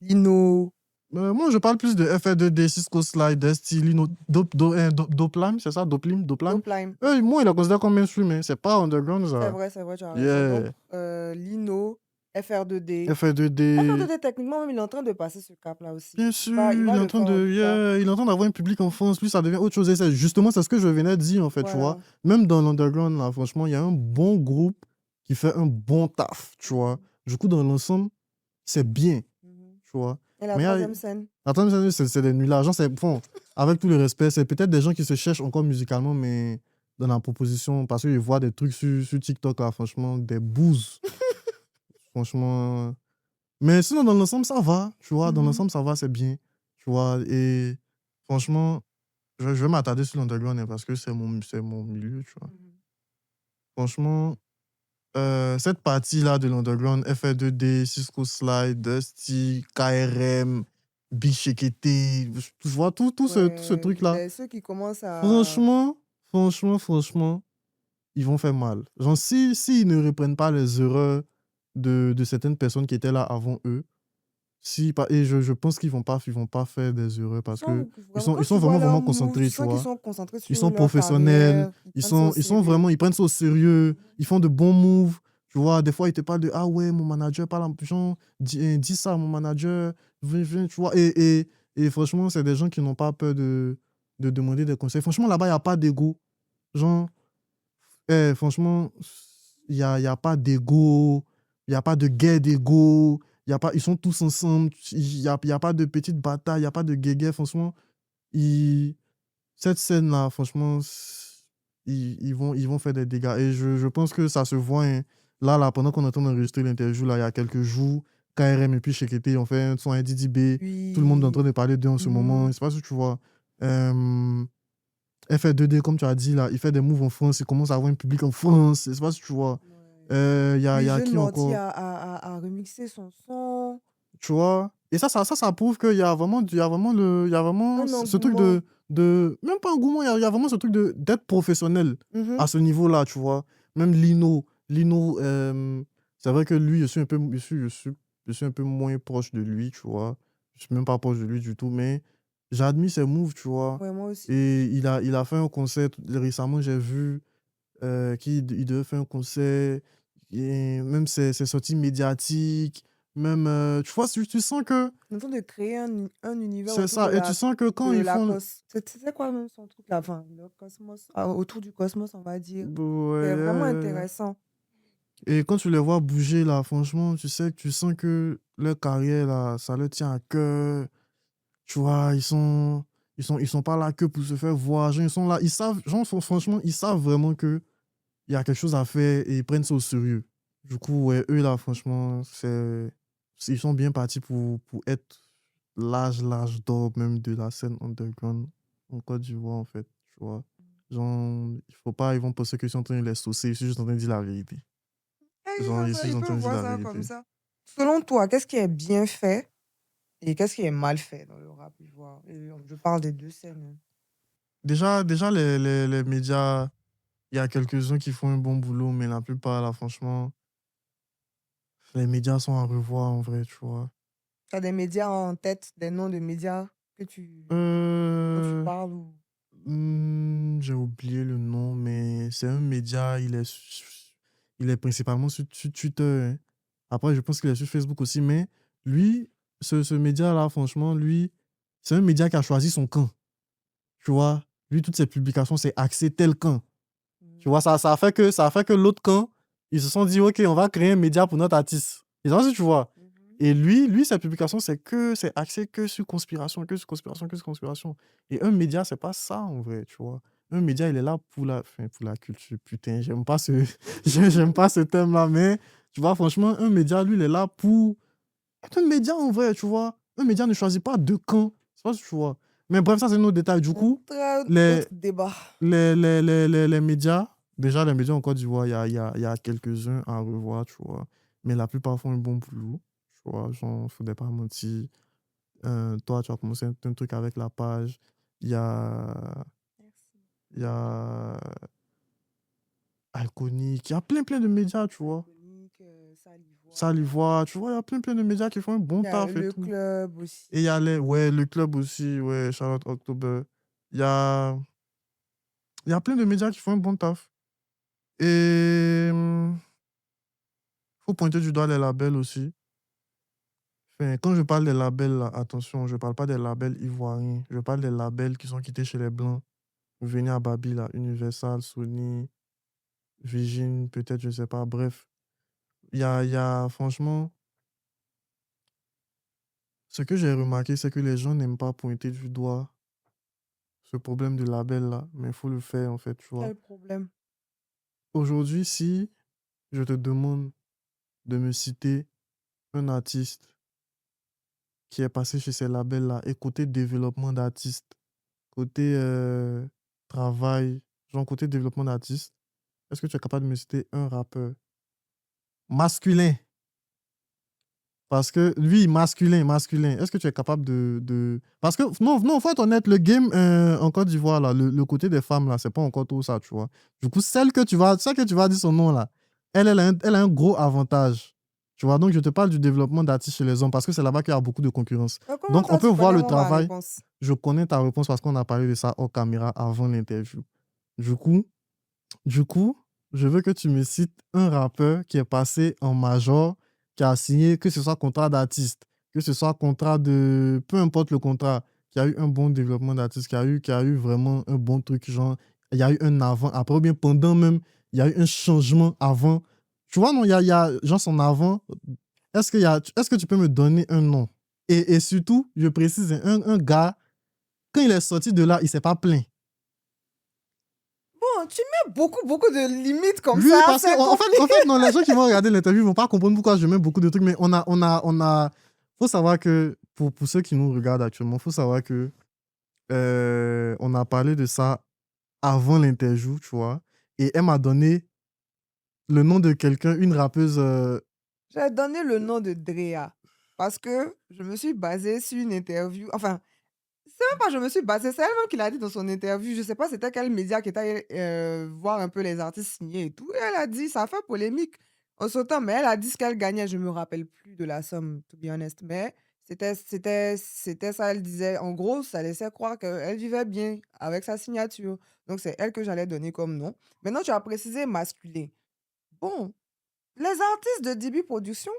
Speaker 2: Lino.
Speaker 3: moi, je parle plus de FR2D, Cisco Slide, Dusty, Lino, Doplam, c'est ça, Doplam.
Speaker 2: Dopline.
Speaker 3: Moi, il est considéré comme mainstream, hein. C'est pas underground, ça.
Speaker 2: C'est vrai, tu as raison. Donc,
Speaker 3: Yeah.
Speaker 2: Lino, FR2D.
Speaker 3: FR2D.
Speaker 2: FR2D, techniquement, même, il est en train de passer ce cap-là aussi.
Speaker 3: Bien
Speaker 2: Il va, il
Speaker 3: sûr,
Speaker 2: va le faire en tout cas.
Speaker 3: il est en train d'avoir un public en France. Lui, ça devient autre chose. Et justement, c'est ce que je venais de dire, en fait, tu vois.
Speaker 2: Voilà.
Speaker 3: Même dans l'underground, là, franchement, il y a un bon groupe qui fait un bon taf, tu vois. Du coup, dans l'ensemble, c'est bien,
Speaker 2: Mhm.
Speaker 3: tu vois.
Speaker 2: Et la
Speaker 3: Mais
Speaker 2: troisième scène?
Speaker 3: attends, c'est des nullards. Genre, bon, avec tout le respect, c'est peut-être des gens qui se cherchent encore musicalement, mais dans la proposition, parce qu'ils voient des trucs sur TikTok, là, franchement, des bouses. Franchement. Mais sinon, dans l'ensemble, ça va, tu vois. Dans
Speaker 2: Mhm.
Speaker 3: l'ensemble, ça va, c'est bien, tu vois. Et franchement, je vais m'attarder sur l'underground hein, parce que c'est mon milieu, tu vois.
Speaker 2: Mhm.
Speaker 3: Franchement, cette partie-là de l'underground, FR2D, Cisco Slide, Dusty, KRM, Big Shekete, tu vois, tout ce
Speaker 2: Ouais,
Speaker 3: truc-là.
Speaker 2: ceux qui commencent à...
Speaker 3: Franchement, franchement, ils vont faire mal. Genre, s'ils ne reprennent pas les erreurs de certaines personnes qui étaient là avant eux, et je pense qu'ils vont pas faire des erreurs
Speaker 2: Ils
Speaker 3: parce que
Speaker 2: sont
Speaker 3: ils
Speaker 2: vraiment,
Speaker 3: sont,
Speaker 2: quand
Speaker 3: ils sont
Speaker 2: tu vois
Speaker 3: vraiment,
Speaker 2: leur
Speaker 3: vraiment
Speaker 2: move,
Speaker 3: concentrés,
Speaker 2: tu
Speaker 3: tu
Speaker 2: sens qu'ils
Speaker 3: vois.
Speaker 2: sont concentrés
Speaker 3: Ils
Speaker 2: sur
Speaker 3: sont
Speaker 2: leur
Speaker 3: professionnels,
Speaker 2: carrière, ils prennent ça au
Speaker 3: ils sont
Speaker 2: sérieux.
Speaker 3: vraiment, ils prennent ça au sérieux, ils font de bons moves, tu vois. Des fois, ils te parlent de, ah ouais, mon manager parle en genre, dis ça à mon manager, viens, tu vois. Et franchement, c'est des gens qui n'ont pas peur de demander des conseils. Franchement, là-bas, il n'y a pas d'ego. Genre, franchement, il y a pas d'ego, il n'y a pas de guerre d'ego, ils sont tous ensemble, il y a pas de petite bataille, il n'y a pas de guéguerre, franchement. ils- Cette scène-là, franchement, ils vont faire des dégâts. Et je pense que ça se voit, hein. Là, pendant qu'on est en train d'enregistrer l'interview, là, il y a quelques jours, KRM et puis Shekete ont fait un son DDB. Tout le monde est en train
Speaker 2: Oui.
Speaker 3: de parler d'eux en ce moment. Je
Speaker 2: Mhm.
Speaker 3: sais pas si tu vois. Euh, FR2D, comme tu as dit, là, il fait des moves en France, il commence à avoir un public en France. Je sais pas si tu vois.
Speaker 2: Ouais.
Speaker 3: Il y a
Speaker 2: Jeune
Speaker 3: qui
Speaker 2: Morty
Speaker 3: encore?
Speaker 2: a remixé son son.
Speaker 3: Tu vois? Et ça prouve qu'il y a vraiment,
Speaker 2: Un
Speaker 3: ce truc
Speaker 2: engouement.
Speaker 3: même pas engouement, il y a vraiment ce truc d'être professionnel
Speaker 2: Mhm.
Speaker 3: à ce niveau-là, tu vois? Même Lino, c'est vrai que lui, je suis un peu moins proche de lui, tu vois? Je suis même pas proche de lui du tout, mais j'admire ses moves, tu vois?
Speaker 2: Ouais, moi aussi.
Speaker 3: Et il a fait un concert récemment, j'ai vu qu'il devait faire un concert, et même ses sorties médiatiques, Même, tu vois, tu sens que
Speaker 2: En train de créer un univers
Speaker 3: c'est
Speaker 2: autour de
Speaker 3: ça. Et tu sens que quand ils font...
Speaker 2: C'était quoi même son truc là? Enfin, le cosmos, autour du cosmos, on va dire. C'est vraiment
Speaker 3: Ouais.
Speaker 2: intéressant.
Speaker 3: Et quand tu les vois bouger, là, franchement, tu sens que leur carrière, là, ça leur tient à cœur. Tu vois, ils sont pas là que pour se faire voir. Genre, ils sont là, ils savent, genre, franchement, ils savent vraiment que il y a quelque chose à faire et ils prennent ça au sérieux. Du coup, ouais, eux, là, franchement, ils sont bien partis pour être l'âge d'or même de la scène underground en Côte d'Ivoire, en fait. Tu vois, genre, il faut pas, ils vont penser que je suis en train de les saucer, je suis juste en train de dire la vérité. Genre, je suis juste
Speaker 2: Ils
Speaker 3: en train
Speaker 2: peuvent
Speaker 3: de dire
Speaker 2: voir
Speaker 3: la
Speaker 2: ça comme
Speaker 3: vérité.
Speaker 2: ça. Selon toi, qu'est-ce qui est bien fait et qu'est-ce qui est mal fait dans le rap ivoire? Et je parle des deux scènes. Hein.
Speaker 3: Déjà les médias, il y a quelques-uns qui font un bon boulot, mais la plupart, là, franchement, les médias sont à revoir, en vrai, tu vois.
Speaker 2: Tu as des médias en tête, des noms de médias dont tu
Speaker 3: Euh,
Speaker 2: parles ou...
Speaker 3: j'ai oublié le nom, mais c'est un média, il est principalement sur Twitter, hein. Après, je pense qu'il est sur Facebook aussi, mais lui, ce média-là, franchement, lui, c'est un média qui a choisi son camp, tu vois. Lui, toutes ses publications, c'est axé tel camp. Tu vois, ça a fait que l'autre camp, ils se sont dit, OK, on va créer un média pour notre artiste. Et donc, si tu vois. Et lui, sa publication, c'est axé que sur conspiration, que sur conspiration, que sur conspiration. Et un média, c'est pas ça, en vrai, tu vois. Un média, il est là enfin, pour la culture. Putain, j'aime pas j'aime pas ce thème-là, mais, tu vois, franchement, un média, lui, il est là pour être un média, en vrai, tu vois. Un média ne choisit pas deux camps. C'est pas ce que tu vois. Mais bref, ça, c'est un autre détail. Du coup, les,
Speaker 2: Autre débat.
Speaker 3: les médias, déjà les médias en Côte d'Ivoire, il y a quelques-uns à revoir, tu vois. Mais la plupart font un bon boulot, tu vois. Genre, faudrait pas mentir. Toi, tu as commencé un truc avec la page. Il y a,
Speaker 2: Merci.
Speaker 3: il y a Iconic, il y a plein de médias, tu vois.
Speaker 2: Iconique, Salivoire.
Speaker 3: Salivoire, tu vois, il y a plein de médias qui font un bon
Speaker 2: Il y a
Speaker 3: taf et
Speaker 2: le
Speaker 3: tout.
Speaker 2: club aussi.
Speaker 3: Et il y a le club aussi, ouais, Charlotte October. Il y a, il y a plein de médias qui font un bon taf. Et faut pointer du doigt les labels aussi. Enfin, quand je parle des labels, là, attention, je parle pas des labels ivoiriens. Je parle des labels qui sont quittés chez les Blancs. Vous venez à Babi, là, Universal, Sony, Virgin, peut-être, je sais pas. Bref, il y a, franchement, ce que j'ai remarqué, c'est que les gens n'aiment pas pointer du doigt ce problème de label-là, mais il faut le faire, en fait, tu vois.
Speaker 2: Quel problème?
Speaker 3: Aujourd'hui, si je te demande de me citer un artiste qui est passé chez ces labels-là, et côté développement d'artistes, côté travail, genre côté développement d'artiste, est-ce que tu es capable de me citer un rappeur masculin? Parce que lui, masculin, est-ce que tu es capable Parce que, non, faut être honnête, le game en Côte d'Ivoire, là, le côté des femmes, là, c'est pas encore tout ça, tu vois. Du coup, celle que tu vas dire son nom, là, elle a un gros avantage. Tu vois, donc je te parle du développement d'artistes chez les hommes parce que c'est là-bas qu'il y a beaucoup de concurrence.
Speaker 2: Comment
Speaker 3: Donc, on
Speaker 2: toi,
Speaker 3: peut
Speaker 2: tu
Speaker 3: voir
Speaker 2: connais
Speaker 3: le
Speaker 2: ma
Speaker 3: travail.
Speaker 2: réponse?
Speaker 3: Je connais ta réponse parce qu'on a parlé de ça hors caméra avant l'interview. Du coup, du coup, je veux que tu me cites un rappeur qui est passé en major, qui a signé, que ce soit contrat d'artiste, que ce soit contrat de... Peu importe le contrat, qui a eu un bon développement d'artiste, qui a eu vraiment un bon truc, genre, il y a eu un avant, après, ou bien pendant même, il y a eu un changement avant. Tu vois, non, il y a genre son avant. Est-ce que tu peux me donner un nom? Et surtout, je précise, un gars, quand il est sorti de là, il s'est pas plaint.
Speaker 2: Bon, tu mets beaucoup de limites comme
Speaker 3: Oui,
Speaker 2: ça.
Speaker 3: parce que,
Speaker 2: C'est compliqué.
Speaker 3: en fait, non, les gens qui vont regarder l'interview vont pas comprendre pourquoi je mets beaucoup de trucs, mais faut savoir que, pour ceux qui nous regardent actuellement, faut savoir que, on a parlé de ça avant l'interview, tu vois, et elle m'a donné le nom de quelqu'un, une rappeuse,
Speaker 2: J'ai donné le nom de Drea parce que je me suis basée sur une interview. Enfin, c'est même pas je me suis basée, c'est elle-même qui l'a dit dans son interview. Je sais pas c'était quel média qui était allé voir un peu les artistes signés et tout. Et elle a dit, ça a fait polémique en sautant, mais elle a dit ce qu'elle gagnait. Je me rappelle plus de la somme, to be honest. Mais c'était ça, elle disait. En gros, ça laissait croire qu'elle vivait bien avec sa signature. Donc, c'est elle que j'allais donner comme nom. Maintenant, tu as précisé masculin. Bon, les artistes de DB Production,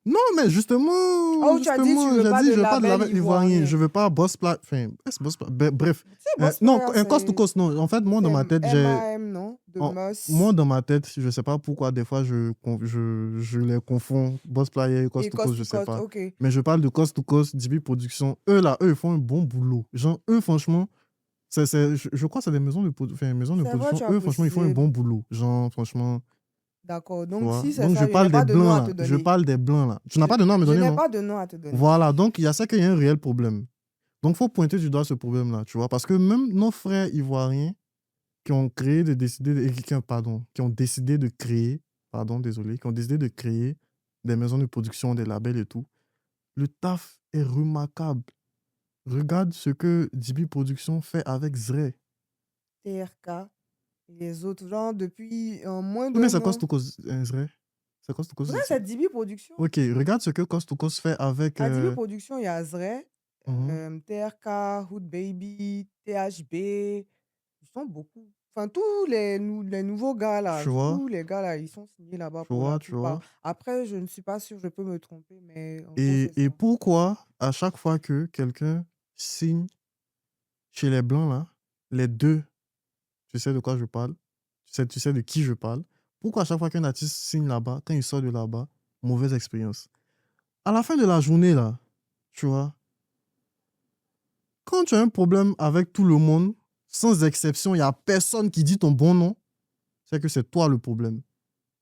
Speaker 3: Non, mais justement,
Speaker 2: Oh, tu as dit, tu veux
Speaker 3: j'ai
Speaker 2: pas
Speaker 3: dit,
Speaker 2: de
Speaker 3: je veux pas de
Speaker 2: label
Speaker 3: label ivoirien.
Speaker 2: ivoirien.
Speaker 3: Je veux pas Boss Player. Enfin, est-ce Boss Player? Bref.
Speaker 2: Tu sais, Boss
Speaker 3: Non,
Speaker 2: Player,
Speaker 3: un cost to
Speaker 2: c'est
Speaker 3: cost, non. En fait, moi, dans ma tête, j'ai.
Speaker 2: MAM, non? De Moss
Speaker 3: Moi, dans ma tête, je sais pas pourquoi, des fois, je les confonds. Boss Player et cost
Speaker 2: et
Speaker 3: to cost,
Speaker 2: Cost
Speaker 3: je
Speaker 2: to
Speaker 3: sais
Speaker 2: Cost.
Speaker 3: pas.
Speaker 2: Ok.
Speaker 3: Mais je parle de cost to cost, DB Production. Eux, là, eux, ils font un bon boulot. Genre, eux, franchement, je crois que c'est des maisons de, maisons de
Speaker 2: C'est vrai,
Speaker 3: production.
Speaker 2: tu as
Speaker 3: Eux, franchement, ils font un
Speaker 2: précisé.
Speaker 3: bon boulot. Genre, franchement,
Speaker 2: D'accord.
Speaker 3: tu
Speaker 2: Donc,
Speaker 3: vois.
Speaker 2: si c'est
Speaker 3: Donc, je
Speaker 2: ça, je n'ai
Speaker 3: parle des
Speaker 2: pas de nom
Speaker 3: blancs,
Speaker 2: à
Speaker 3: là.
Speaker 2: te
Speaker 3: Je
Speaker 2: donner.
Speaker 3: parle des blancs, là. Tu n'as pas de nom à me
Speaker 2: Je
Speaker 3: donner,
Speaker 2: n'ai
Speaker 3: non?
Speaker 2: pas de nom à te donner.
Speaker 3: Voilà, donc il y a ça qu'il y a un réel problème. Donc, il faut pointer du doigt ce problème-là, tu vois. Parce que même nos frères ivoiriens qui ont créé, qui ont décidé de créer, pardon, désolé, qui ont décidé de créer des maisons de production, des labels et tout, le taf est remarquable. Regarde ce que DB Production fait avec Zray.
Speaker 2: TRK et les autres. Genre, depuis moins
Speaker 3: Ou bien
Speaker 2: d'un
Speaker 3: c'est
Speaker 2: mois.
Speaker 3: Cost to Cost, Zray? C'est Cost to Cost?
Speaker 2: Vrai, c'est DB Production.
Speaker 3: Ok, regarde ce que Cost to Cost fait avec...
Speaker 2: À DB Production, il y a Zray,
Speaker 3: mhm.
Speaker 2: TRK, Hood Baby, THB. Ils sont beaucoup. Enfin, tous les nouveaux gars là,
Speaker 3: Tu vois,
Speaker 2: tous les gars là, ils sont signés là-bas
Speaker 3: tu
Speaker 2: pour la
Speaker 3: vois, tu
Speaker 2: plupart.
Speaker 3: vois.
Speaker 2: Après, je ne suis pas sûre, je peux me tromper, mais en gros, c'est
Speaker 3: Et
Speaker 2: ça.
Speaker 3: pourquoi, à chaque fois que quelqu'un signe chez les Blancs, là, les deux, tu sais de quoi je parle, tu sais de qui je parle, pourquoi à chaque fois qu'un artiste signe là-bas, quand il sort de là-bas, mauvaise expérience. À la fin de la journée, là, tu vois, quand tu as un problème avec tout le monde, sans exception, il n'y a personne qui dit ton bon nom, c'est que c'est toi le problème.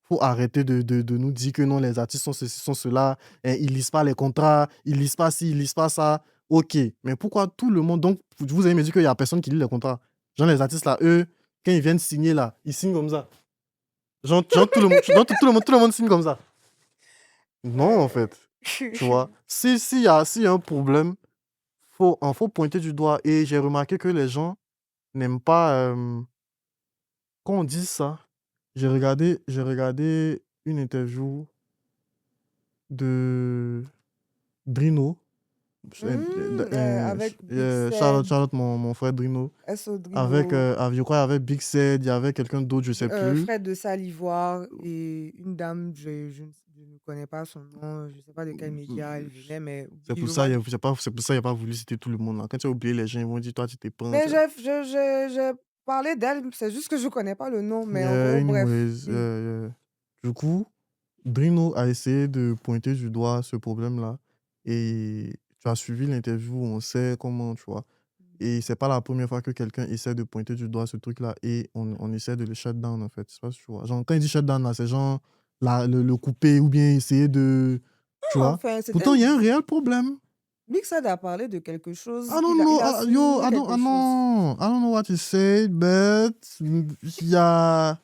Speaker 3: Faut arrêter de nous dire que non, les artistes sont ceci, sont cela, et ils lisent pas les contrats, ils lisent pas ci, ils lisent pas ça. Ok, mais pourquoi tout le monde... Donc, vous allez me dire qu'il y a personne qui lit les contrats. Genre, les artistes là, eux, quand ils viennent signer là, ils signent comme ça. Genre, tout le monde signe comme ça. Non, en fait. Tu vois, s'il y a un problème, faut pointer du doigt. Et j'ai remarqué que les gens n'aiment pas... quand on dit ça, j'ai regardé une interview de Drino.
Speaker 2: Avec Big
Speaker 3: Charlotte,
Speaker 2: Sad,
Speaker 3: mon frère Drino. Avec,
Speaker 2: Esodrino,
Speaker 3: je crois, avec Big Said, il y avait quelqu'un d'autre, je sais plus.
Speaker 2: Fred de Salivoire et une dame, je ne connais pas son nom, je ne sais pas de quel média elle venait, mais
Speaker 3: C'est
Speaker 2: oui,
Speaker 3: pour
Speaker 2: je
Speaker 3: ça,
Speaker 2: vois.
Speaker 3: c'est pour ça, il n'a pas voulu citer tout le monde, là. Quand tu as oublié les gens, ils vont dire, toi, tu t'es prends.
Speaker 2: Mais j'ai parlé d'elle, c'est juste que je ne connais pas le nom, mais en
Speaker 3: Yeah,
Speaker 2: gros, bref.
Speaker 3: anyways,
Speaker 2: Oui.
Speaker 3: Du coup, Drino a essayé de pointer du doigt ce problème-là. Et tu as suivi l'interview, on sait comment, tu vois. Et c'est pas la première fois que quelqu'un essaie de pointer du doigt ce truc-là et on essaie de le shut down, en fait. Je sais pas si tu vois. Genre, quand il dit shut down, là, c'est genre le couper ou bien essayer de. Tu
Speaker 2: Non,
Speaker 3: vois.
Speaker 2: enfin, c'était
Speaker 3: Pourtant, il y a un réel problème.
Speaker 2: Big Sad a parlé de quelque chose,
Speaker 3: I don't know.
Speaker 2: il a
Speaker 3: Yo,
Speaker 2: souligné quelque chose.
Speaker 3: I don't know what he said, but il y a.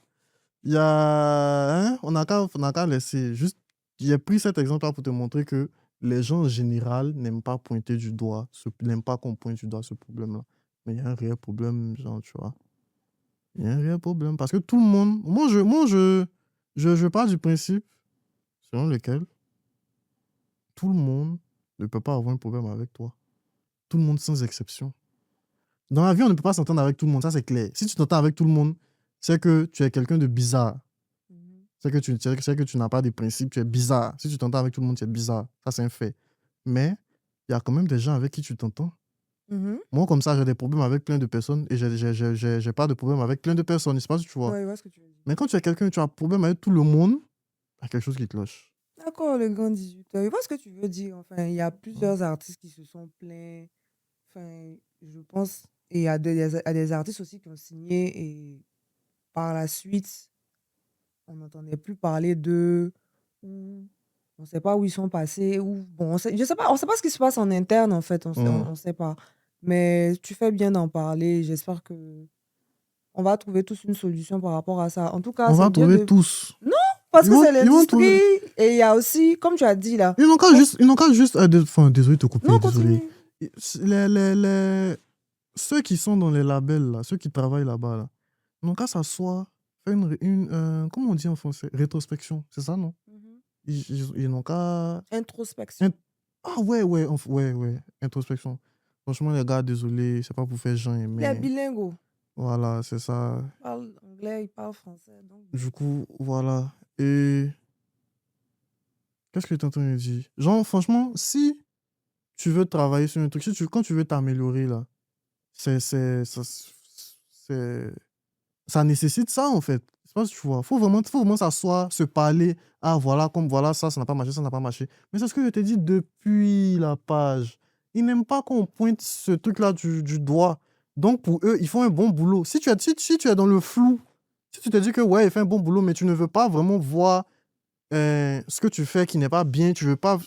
Speaker 3: Hein, on a qu'à laisser. Juste, j'ai pris cet exemple-là pour te montrer que les gens en général n'aiment pas pointer du doigt, n'aiment pas qu'on pointe du doigt ce problème-là. Mais il y a un réel problème, genre, tu vois. Il y a un réel problème. Parce que tout le monde. Je pars du principe selon lequel tout le monde ne peut pas avoir un problème avec toi. Tout le monde sans exception. Dans la vie, on ne peut pas s'entendre avec tout le monde, ça c'est clair. Si tu t'entends avec tout le monde, c'est que tu es quelqu'un de bizarre.
Speaker 2: Mhm.
Speaker 3: C'est que tu n'as pas de principes, tu es bizarre. Si tu t'entends avec tout le monde, tu es bizarre. Ça, c'est un fait. Mais il y a quand même des gens avec qui tu t'entends.
Speaker 2: Mhm.
Speaker 3: Moi, comme ça, j'ai des problèmes avec plein de personnes et j'ai pas de problème avec plein de personnes. Je sais pas si tu vois.
Speaker 2: Ouais, je vois ce que tu veux dire.
Speaker 3: Mais quand tu es quelqu'un, tu as un problème avec tout le monde, il y a quelque chose qui cloche.
Speaker 2: D'accord, le grand 18 heures. Je vois ce que tu veux dire. Enfin, il y a plusieurs artistes qui se sont plaints. Enfin, je pense. Et il y a des artistes aussi qui ont signé et par la suite, on n'entendait plus parler d'eux. Ou on ne sait pas où ils sont passés. Ou, bon, je sais pas, on sait pas ce qui se passe en interne, en fait. On sait pas. Mais tu fais bien d'en parler. J'espère que on va trouver tous une solution par rapport à ça. En tout cas,
Speaker 3: On
Speaker 2: c'est
Speaker 3: va
Speaker 2: bien
Speaker 3: trouver
Speaker 2: de...
Speaker 3: tous.
Speaker 2: Non, parce que c'est
Speaker 3: Ils vont
Speaker 2: l'industrie.
Speaker 3: trouver.
Speaker 2: Et il y a aussi, comme tu as dit là...
Speaker 3: Ils n'ont qu'à juste. Enfin, désolé de te couper,
Speaker 2: Non,
Speaker 3: désolé.
Speaker 2: continue.
Speaker 3: Ceux qui sont dans les labels, là, ceux qui travaillent là-bas, là, ils n'ont qu'à s'asseoir, faire comment on dit en français? Rétrospection, c'est ça, non?
Speaker 2: Mhm.
Speaker 3: Ils n'ont qu'à.
Speaker 2: Introspection.
Speaker 3: Ah ouais, ouais, ouais, introspection. Franchement, les gars, désolé, c'est pas pour faire genre,
Speaker 2: Il est
Speaker 3: mais
Speaker 2: bilingue.
Speaker 3: voilà, c'est ça.
Speaker 2: Il parle anglais, il parle français. Donc...
Speaker 3: Du coup, voilà. Et Qu'est-ce que tu es en train de dire? Genre, franchement, si tu veux travailler sur un truc, quand tu veux t'améliorer, là, c'est, c'est, ça, c'est- ça nécessite ça, en fait. C'est pas si tu vois. Faut vraiment s'asseoir, se parler. Ah, voilà, comme voilà, ça n'a pas marché, ça n'a pas marché. Mais c'est ce que je t'ai dit depuis la page. Ils n'aiment pas qu'on pointe ce truc-là du doigt. Donc, pour eux, ils font un bon boulot. Si tu es dans le flou, si tu te dis que, ouais, il fait un bon boulot, mais tu ne veux pas vraiment voir ce que tu fais qui n'est pas bien, tu veux pas.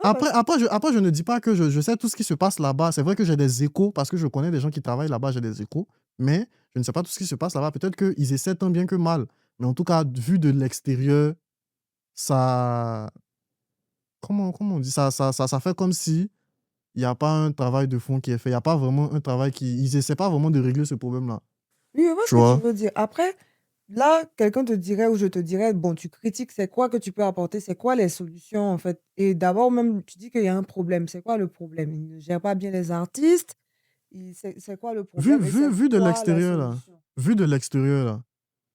Speaker 2: Non, parce
Speaker 3: Après, je ne dis pas que je sais tout ce qui se passe là-bas. C'est vrai que j'ai des échos parce que je connais des gens qui travaillent là-bas, j'ai des échos. Mais je ne sais pas tout ce qui se passe là-bas. Peut-être qu'ils essaient tant bien que mal. Mais en tout cas, vu de l'extérieur, ça. Comment on dit ça fait comme si il n'y a pas un travail de fond qui est fait. Il n'y a pas vraiment un travail qui. Ils essaient pas vraiment de régler ce problème-là.
Speaker 2: oui, je vois ce
Speaker 3: Tu
Speaker 2: que tu
Speaker 3: vois?
Speaker 2: veux dire. Après, là, quelqu'un te dirait ou je te dirais, bon, tu critiques, c'est quoi que tu peux apporter? C'est quoi les solutions, en fait? Et d'abord, même, tu dis qu'il y a un problème. C'est quoi le problème? Ils ne gèrent pas bien les artistes. C'est quoi le
Speaker 3: Vu,
Speaker 2: problème? Et
Speaker 3: vu,
Speaker 2: c'est
Speaker 3: vu de
Speaker 2: quoi la
Speaker 3: l'extérieur, là.
Speaker 2: solution?
Speaker 3: Vu de l'extérieur, là.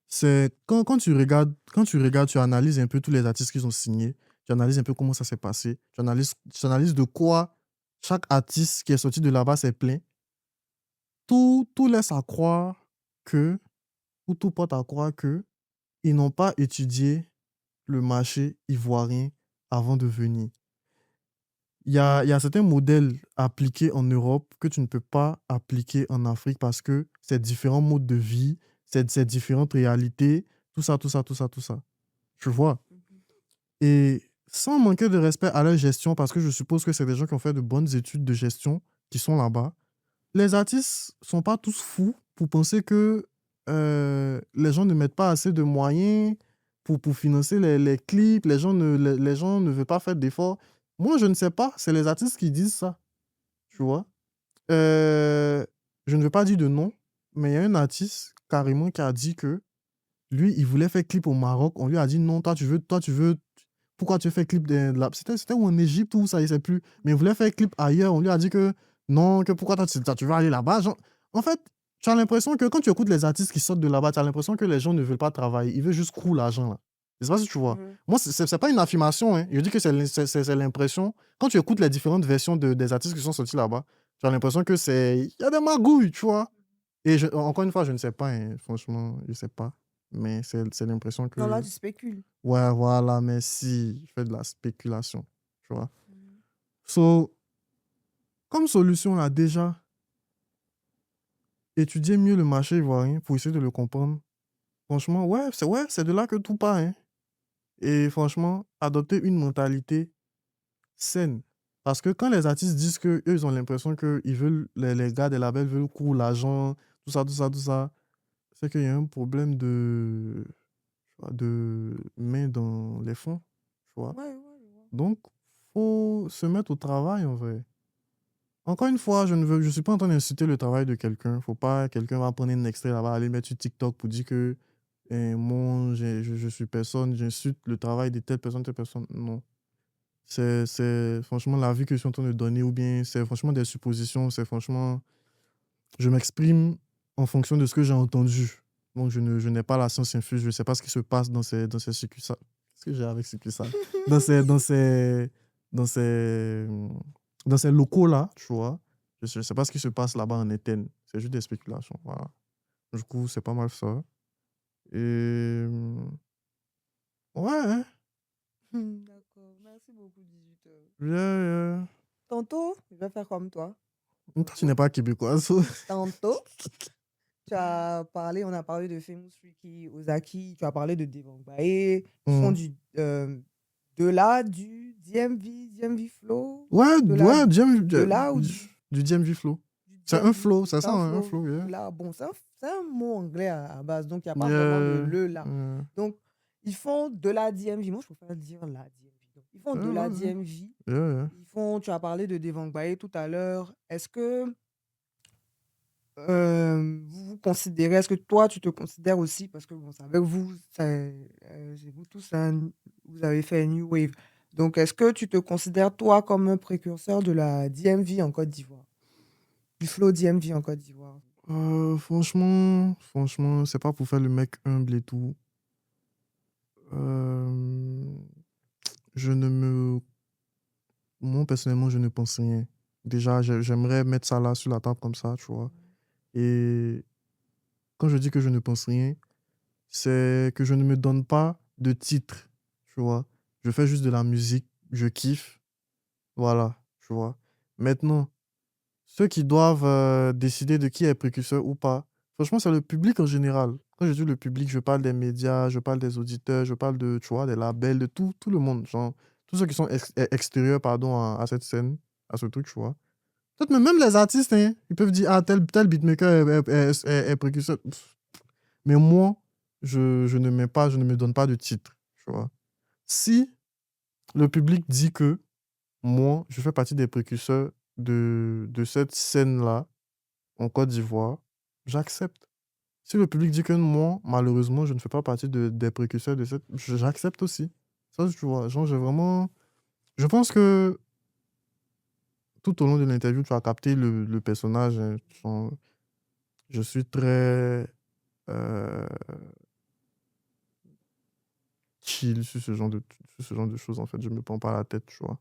Speaker 3: C'est quand tu regardes, tu analyses un peu tous les artistes qu'ils ont signés, tu analyses un peu comment ça s'est passé, tu analyses de quoi chaque artiste qui est sorti de là-bas s'est plaint. Tout laisse à croire que, ou tout porte à croire que, ils n'ont pas étudié le marché ivoirien avant de venir. Il y a certains modèles appliqués en Europe que tu ne peux pas appliquer en Afrique parce que c'est différents modes de vie, c'est différentes réalités, tout ça, tout ça, tout ça, tout ça. Tu vois?
Speaker 2: Mhm.
Speaker 3: Et sans manquer de respect à leur gestion, parce que je suppose que c'est des gens qui ont fait de bonnes études de gestion qui sont là-bas, les artistes sont pas tous fous pour penser que les gens ne mettent pas assez de moyens pour financer les clips, les gens ne veulent pas faire d'efforts. Moi, je ne sais pas, c'est les artistes qui disent ça, tu vois. Euh, je ne veux pas dire de nom, mais il y a un artiste carrément qui a dit que lui, il voulait faire clip au Maroc. On lui a dit non, toi, tu veux, pourquoi tu fais clip C'était où en Égypte ou ça, il sait plus. Mais il voulait faire clip ailleurs. On lui a dit que non, que pourquoi tu veux aller là-bas. En fait, tu as l'impression que quand tu écoutes les artistes qui sortent de là-bas, tu as l'impression que les gens ne veulent pas travailler. Ils veulent juste couler l'argent, là. Je sais pas si tu vois.
Speaker 2: Mhm.
Speaker 3: Moi, c'est pas une affirmation, hein. Je dis que c'est l'impression. Quand tu écoutes les différentes versions des artistes qui sont sortis là-bas, tu as l'impression que c'est. Il y a des magouilles, tu vois. Et encore une fois, je ne sais pas, hein. Franchement, je ne sais pas. Mais c'est l'impression
Speaker 2: Non, là,
Speaker 3: que.
Speaker 2: tu spécules.
Speaker 3: Ouais, voilà, mais si, je fais de la spéculation, tu vois.
Speaker 2: Mhm.
Speaker 3: So, comme solution, là, déjà, étudier mieux le marché ivoirien pour essayer de le comprendre. Franchement, ouais, c'est de là que tout part, hein. Et franchement, adopter une mentalité saine. Parce que quand les artistes disent que eux, ils ont l'impression que les gars des labels veulent couler l'argent, tout ça, tout ça, tout ça, c'est qu'il y a un problème de main dans les fonds, tu vois.
Speaker 2: Ouais, ouais, je vois.
Speaker 3: Donc, faut se mettre au travail, en vrai. Encore une fois, je suis pas en train d'insulter le travail de quelqu'un. Faut pas, quelqu'un va prendre un extrait là-bas, aller mettre sur TikTok pour dire que moi, je suis personne, j'insulte le travail de telle personne. Non. Franchement la vie que je suis en train de donner, ou bien c'est franchement des suppositions, c'est franchement, je m'exprime en fonction de ce que j'ai entendu. Donc, je n'ai pas la science infuse, je ne sais pas ce qui se passe dans ces succursales. Qu'est-ce que j'ai avec succursales? Dans ces, dans ces, dans ces, dans ces locaux-là, tu vois. Je ne sais pas ce qui se passe là-bas en Éthène. C'est juste des spéculations. Voilà. Du coup, c'est pas mal ça. Et ouais, hein.
Speaker 2: D'accord. Merci beaucoup, 18 heures.
Speaker 3: Yeah, yeah.
Speaker 2: Tantôt, je vais faire comme toi.
Speaker 3: Toi, tu
Speaker 2: Tantôt,
Speaker 3: n'es pas québécoise.
Speaker 2: tantôt, on a parlé de Famous Ricky, Ozaki, tu as parlé de Devangbae. Ils font
Speaker 3: Hmm.
Speaker 2: de là, du DMV Flow,
Speaker 3: Ouais,
Speaker 2: de là,
Speaker 3: ouais,
Speaker 2: de là ou
Speaker 3: du DMV Flow.
Speaker 2: du
Speaker 3: C'est un
Speaker 2: DMV
Speaker 3: flow,
Speaker 2: Flow.
Speaker 3: c'est
Speaker 2: C'est
Speaker 3: ça,
Speaker 2: un
Speaker 3: hein, un
Speaker 2: flow,
Speaker 3: flow, yeah.
Speaker 2: de là. Bon, c'est un mot anglais à base, donc il n'y a pas vraiment de
Speaker 3: Yeah,
Speaker 2: le là.
Speaker 3: yeah.
Speaker 2: Donc, ils font de la DMV. Moi, je préfère dire la DMV. Donc, ils font
Speaker 3: Ouais,
Speaker 2: de
Speaker 3: ouais,
Speaker 2: la
Speaker 3: ouais.
Speaker 2: DMV.
Speaker 3: Yeah, yeah.
Speaker 2: Tu as parlé de Devangbae tout à l'heure. Est-ce que vous considérez, est-ce que toi, tu te considères aussi, parce que bon, c'est avec vous, c'est vous tous, hein, vous avez fait New Wave. Donc, est-ce que tu te considères, toi, comme un précurseur de la DMV en Côte d'Ivoire, du flow DMV en Côte d'Ivoire?
Speaker 3: Franchement, c'est pas pour faire le mec humble et tout. Euh, je ne me... Moi, personnellement, je ne pense rien. Déjà, j'aimerais mettre ça là sur la table comme ça, tu vois. Et quand je dis que je ne pense rien, c'est que je ne me donne pas de titre, tu vois. Je fais juste de la musique, je kiffe, voilà, tu vois. Maintenant, ceux qui doivent décider de qui est précurseur ou pas, franchement, c'est le public en général. Quand je dis le public, je parle des médias, je parle des auditeurs, je parle de, tu vois, des labels, de tout le monde. Genre, tous ceux qui sont extérieurs, pardon, à cette scène, à ce truc, tu vois. Peut-être même les artistes, hein, ils peuvent dire, ah, tel beatmaker est précurseur. Pff. Mais moi, je ne mets pas, je ne me donne pas de titre, tu vois. Si le public dit que moi, je fais partie des précurseurs de cette scène-là, en Côte d'Ivoire, j'accepte. Si le public dit que moi, malheureusement, je ne fais pas partie des précurseurs de cette... J'accepte aussi. Ça, tu vois, genre, j'ai vraiment... Je pense que tout au long de l'interview, tu as capté le personnage. Hein, je suis très euh, chill sur sur ce genre de choses, en fait. Je me prends pas la tête, tu vois.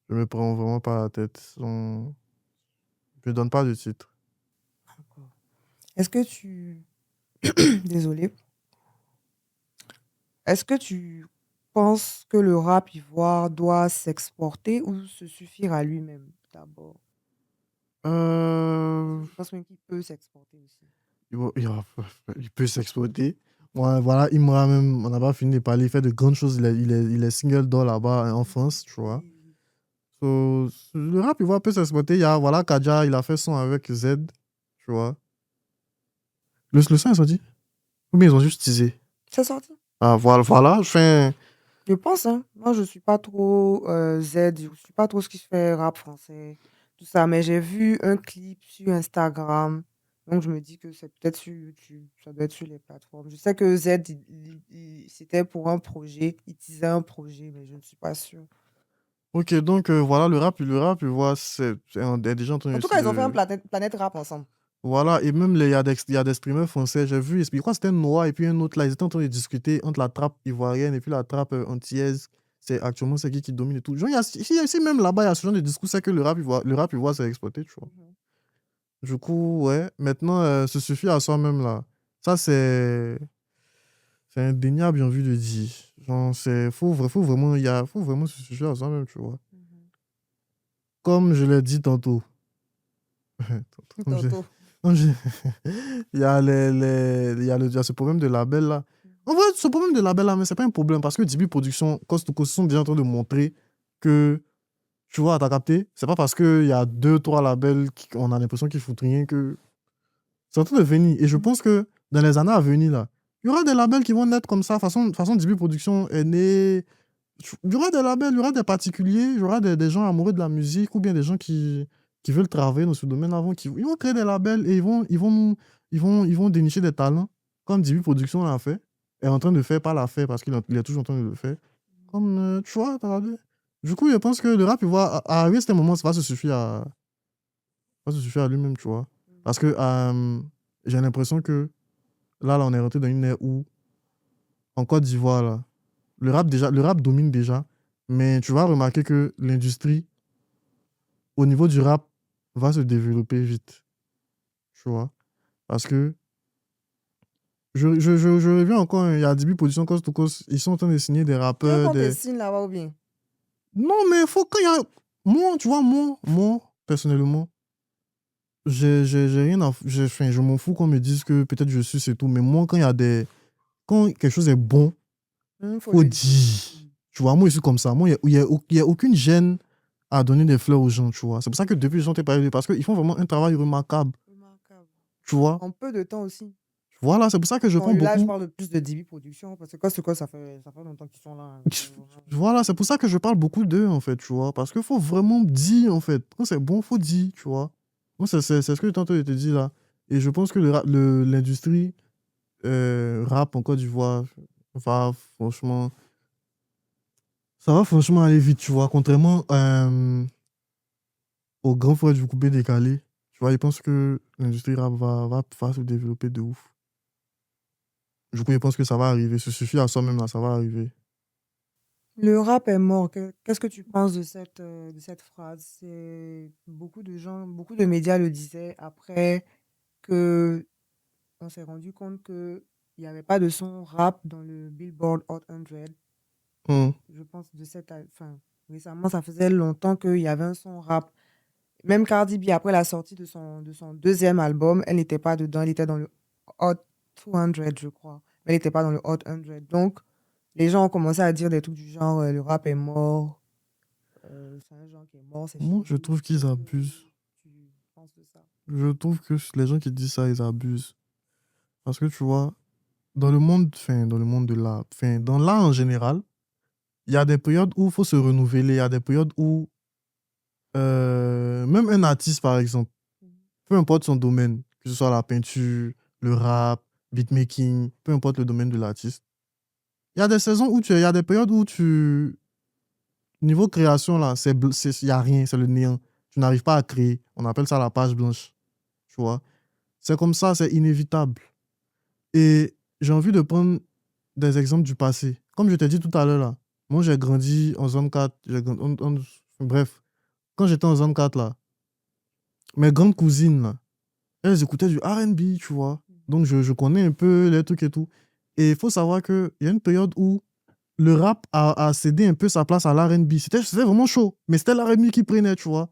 Speaker 3: Je me prends vraiment pas la tête. Je donne pas de titre.
Speaker 2: D'accord. Est-ce que tu... Désolée. Est-ce que tu penses que le rap ivoire doit s'exporter ou se suffire à lui-même d'abord?
Speaker 3: Euh,
Speaker 2: Je pense même qu'il peut s'exporter aussi.
Speaker 3: il peut s'exploiter. Ouais, voilà, on n'a pas fini de parler, il fait de grandes choses. Il est single d'or là-bas hein, en France, tu vois.
Speaker 2: Oui.
Speaker 3: So, le rap, il peut s'exploiter. Il y a, voilà, Kaja, il a fait son avec Z, tu vois. Le son est sorti? Ou bien ils ont juste teasé?
Speaker 2: C'est sorti.
Speaker 3: Ah, voilà, je fais.
Speaker 2: Je pense, hein. Moi, je suis pas trop Z, je suis pas trop ce qui se fait rap français, tout ça, mais j'ai vu un clip sur Instagram, donc je me dis que c'est peut-être sur YouTube, ça doit être sur les plateformes. Je sais que Z, c'était pour un projet, il teasait un projet, mais je ne suis pas sûre.
Speaker 3: Ok, donc voilà, le rap, il voit, on est déjà en train
Speaker 2: En tout cas, ils ont fait un
Speaker 3: de.
Speaker 2: planète rap ensemble.
Speaker 3: Voilà, et même il y a des streamers français, j'ai vu, je crois que c'était Noah et puis un autre là, ils étaient en train de discuter entre la trappe ivoirienne et puis la trappe antillaise. Actuellement, c'est qui domine et tout. Genre, ici même là-bas, il y a ce genre de discours, c'est que le rap ivoire, c'est exploité, tu vois.
Speaker 2: Mhm.
Speaker 3: Du coup, ouais, maintenant, se suffit à soi-même là. Ça, c'est indéniable, j'ai envie de dire. Genre, faut vraiment se suffire à soi-même, tu vois.
Speaker 2: Mhm.
Speaker 3: Comme je l'ai dit tantôt. Comme je-
Speaker 2: Tantôt.
Speaker 3: comme je- il y a il y a ce problème de label là. En vrai, ce problème de label là, mais c'est pas un problème parce que DB Production, Cost to Coast sont déjà en train de montrer que, tu vois, t'as capté, c'est pas parce qu'il y a deux, trois labels qu'on a l'impression qu'ils foutent rien que c'est en train de venir. Et je
Speaker 2: Mhm.
Speaker 3: pense que dans les années à venir là, il y aura des labels qui vont naître comme ça. Façon DB Production est né. Il y aura des labels, il y aura des particuliers, il y aura des gens amoureux de la musique ou bien des gens qui veulent travailler dans ce domaine avant, ils vont créer des labels et ils vont dénicher des talents, comme Divi Production l'a fait, est en train de faire, pas l'a fait parce il est toujours en train de le faire. Comme, tu vois, t'as regardé. Du coup, je pense que le rap, il va arriver à ce moment, ça va se suffire à lui-même, tu vois. Parce que j'ai l'impression que là, on est rentré dans une ère où, en Côte d'Ivoire, là, le rap domine déjà, mais tu vas remarquer que l'industrie, au niveau du rap, va se développer vite, tu vois. Parce que je reviens encore, hein, il y a 10 positions Coast to Coast, ils sont en train de signer des
Speaker 2: Tu veux
Speaker 3: rappeurs,
Speaker 2: qu'on te
Speaker 3: des...
Speaker 2: signe là-bas ou bien?
Speaker 3: Non, mais faut qu'il y a... Moi, tu vois, moi, personnellement, j'ai rien à... Enfin, je m'en fous qu'on me dise que peut-être je suis, c'est tout, mais moi, quand il y a des... Quand quelque chose est bon,
Speaker 2: Faut
Speaker 3: faut
Speaker 2: le dire.
Speaker 3: dire. Tu vois, moi, je suis comme ça. Moi, il y a aucune gêne à donner des fleurs aux gens, tu vois. C'est pour ça que depuis, les gens t'ai parlé, parce qu'ils font vraiment un travail remarquable,
Speaker 2: Remarquable.
Speaker 3: tu vois.
Speaker 2: En peu de temps aussi.
Speaker 3: Voilà, c'est pour ça que je
Speaker 2: Bon,
Speaker 3: prends
Speaker 2: là, je
Speaker 3: beaucoup.
Speaker 2: parle de plus de DB Production parce que quoi, c'est quoi, ça fait longtemps qu'ils sont là. Hein.
Speaker 3: Voilà, c'est pour ça que je parle beaucoup d'eux, en fait, tu vois. Parce qu'il faut vraiment dire, en fait. Quand c'est bon, faut dire, tu vois. Moi, c'est ce que tantôt je te dis là. Et je pense que l'industrie rap en Côte d'Ivoire va franchement. Ça va franchement aller vite, tu vois. Contrairement au grand frère du coupé décalé, tu vois, je pense que l'industrie rap va se développer de ouf. Du coup, je pense que ça va arriver. Se suffit à soi-même, là, ça va arriver.
Speaker 2: Le rap est mort. Qu'est-ce que tu penses de cette phrase? Beaucoup de gens, beaucoup de médias le disaient après que on s'est rendu compte que il n'y avait pas de son rap dans le Billboard Hot 100.
Speaker 3: Hmm.
Speaker 2: Je pense enfin, récemment, ça faisait longtemps qu'il y avait un son rap. Même Cardi B, après la sortie de son deuxième album, elle n'était pas dedans, elle était dans le Hot 200, je crois. Mais elle n'était pas dans le Hot 100. Donc, les gens ont commencé à dire des trucs du genre, le rap est mort, c'est un genre qui est mort, c'est
Speaker 3: Moi, je
Speaker 2: fini.
Speaker 3: trouve qu'ils
Speaker 2: Qu'est-ce que
Speaker 3: abusent.
Speaker 2: tu penses de ça?
Speaker 3: Je trouve que les gens qui disent ça, ils abusent. Parce que tu vois, dans le monde de l'art, dans l'art en général, il y a des périodes où il faut se renouveler, il y a des périodes où, même un artiste, par exemple, peu importe son domaine, que ce soit la peinture, le rap, beatmaking, peu importe le domaine de l'artiste, il y a des saisons où il y a des périodes où niveau création, là, il n'y a rien, c'est le néant. Tu n'arrives pas à créer. On appelle ça la page blanche, tu vois. C'est comme ça, c'est inévitable. Et j'ai envie de prendre des exemples du passé. Comme je t'ai dit tout à l'heure, là, moi, j'ai grandi en zone 4. Bref, quand j'étais en zone 4, là, mes grandes cousines, là, elles écoutaient du R&B, tu vois. Donc, je connais un peu les trucs et tout. Et il faut savoir qu'il y a une période où le rap a cédé un peu sa place à l'R&B. C'était vraiment chaud, mais c'était l'R&B qui prenait, tu vois.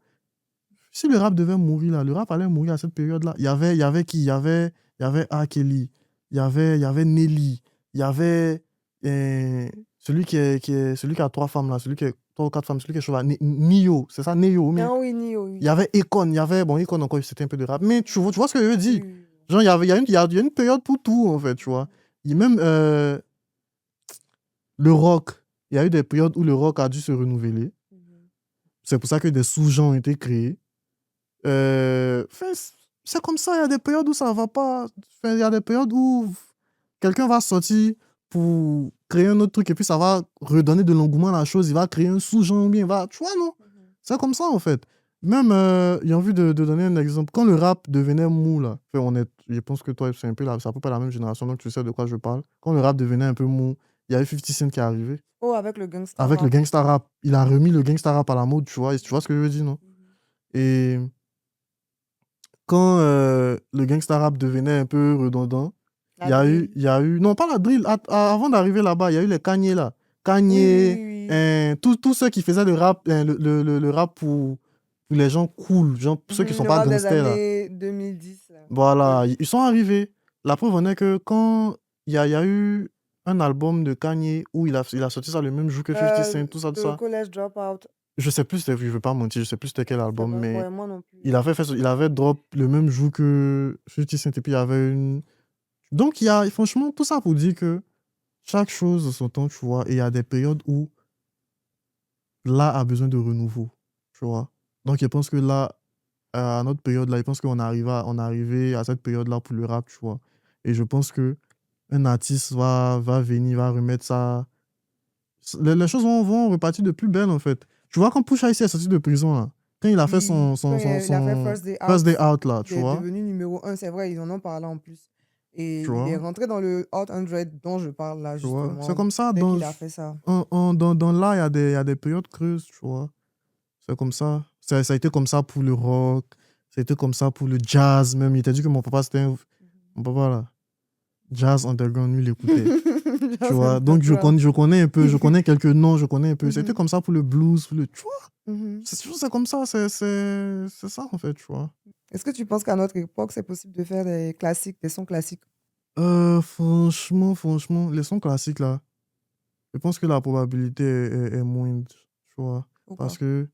Speaker 3: Si le rap devait mourir, là, le rap allait mourir à cette période-là. Il y avait qui? Il y avait R. Kelly, il y avait Nelly, il y avait celui qui a trois femmes, là, celui qui a trois ou quatre femmes, celui qui est chauve, là, Nio, c'est ça, Nio, mais
Speaker 2: Ah oui, Nio,
Speaker 3: il y
Speaker 2: oui.
Speaker 3: avait Akon, bon, Akon encore, c'était un peu de rap, mais tu vois ce que je veux
Speaker 2: Oui,
Speaker 3: dire?
Speaker 2: oui, oui.
Speaker 3: Genre, il y a une période pour tout, en fait, tu vois. Il y a même le rock, il y a eu des périodes où le rock a dû se renouveler.
Speaker 2: Mhm.
Speaker 3: C'est pour ça que des sous-genres ont été créés. Enfin, c'est comme ça, il y a des périodes où ça va pas. Enfin, il y a des périodes où quelqu'un va sortir pour créer un autre truc et puis ça va redonner de l'engouement à la chose. Il va créer un sous-genre bien. Tu vois, non?
Speaker 2: Mhm.
Speaker 3: C'est comme ça, en fait. Même, j'ai envie de donner un exemple. Quand le rap devenait mou, là, enfin, je pense que toi, c'est à peu près la même génération, donc tu sais de quoi je parle. Quand le rap devenait un peu mou, il y avait 50 Cent qui est arrivé.
Speaker 2: Oh, avec le gangsta
Speaker 3: Avec le
Speaker 2: rap.
Speaker 3: gangsta rap. Il a remis le gangsta rap à la mode, tu vois. Et tu vois ce que je veux dire, non?
Speaker 2: Mhm.
Speaker 3: Et quand le gangsta rap devenait un peu redondant, il
Speaker 2: La
Speaker 3: y a eu,
Speaker 2: drill.
Speaker 3: il y a eu, non pas la drill, avant d'arriver là-bas, il y a eu les Kanye là.
Speaker 2: Oui, oui,
Speaker 3: Kanye,
Speaker 2: oui, oui.
Speaker 3: tous ceux qui faisaient le rap, le rap pour les gens cool, genre pour ceux qui sont
Speaker 2: Le
Speaker 3: pas
Speaker 2: rap des
Speaker 3: gangsters là.
Speaker 2: années 2010, là.
Speaker 3: Voilà,
Speaker 2: Oui.
Speaker 3: ils sont arrivés. La preuve en est que quand il y a eu un album de Kanye où il a sorti ça le même jour que 50 Cent, tout ça, tout
Speaker 2: Le
Speaker 3: ça.
Speaker 2: collège dropout,
Speaker 3: Je sais plus, je veux pas mentir, je sais plus c'était quel
Speaker 2: c'est
Speaker 3: album,
Speaker 2: pas...
Speaker 3: mais
Speaker 2: Ouais, moi non plus.
Speaker 3: il avait drop le même jour que 50 Cent et puis il y avait une. Donc, franchement, tout ça pour dire que chaque chose a son temps, tu vois, et il y a des périodes où l'art a besoin de renouveau, tu vois. Donc, je pense que là, à notre période, là, je pense on est arrivé à cette période-là pour le rap, tu vois. Et je pense que un artiste va venir, va remettre ça. Les choses vont repartir de plus belle, en fait. Tu vois, quand Pusha T est sorti de prison, là, quand il a fait
Speaker 2: Oui,
Speaker 3: son,
Speaker 2: quand
Speaker 3: son, son,
Speaker 2: il a fait
Speaker 3: son
Speaker 2: First Day
Speaker 3: First Day
Speaker 2: Out,
Speaker 3: Out, là,
Speaker 2: il
Speaker 3: tu
Speaker 2: est
Speaker 3: vois.
Speaker 2: devenu numéro un, c'est vrai, ils en ont parlé en plus. Et
Speaker 3: Tu
Speaker 2: il est
Speaker 3: vois.
Speaker 2: rentré dans le Hot 100 dont je parle là,
Speaker 3: Tu vois, c'est
Speaker 2: justement,
Speaker 3: comme ça,
Speaker 2: dès qu'il a fait ça.
Speaker 3: dans l'art, il y a des périodes creuses, tu vois. C'est comme ça. Ça a été comme ça pour le rock, ça a été comme ça pour le jazz même. Il t'a dit que mon papa, mon papa, là, jazz underground, lui, il écoutait. Tu
Speaker 2: Just
Speaker 3: vois, donc
Speaker 2: underground.
Speaker 3: je connais un peu, je connais quelques noms, je connais un peu. C'était
Speaker 2: Mhm,
Speaker 3: comme ça pour le blues, tu vois.
Speaker 2: mhm.
Speaker 3: C'est comme ça, c'est ça, en fait, tu vois.
Speaker 2: Est-ce que tu penses qu'à notre époque, c'est possible de faire des classiques, des sons classiques?
Speaker 3: Franchement, les sons classiques, là, je pense que la probabilité est moindre, tu vois.
Speaker 2: Pourquoi?
Speaker 3: Parce que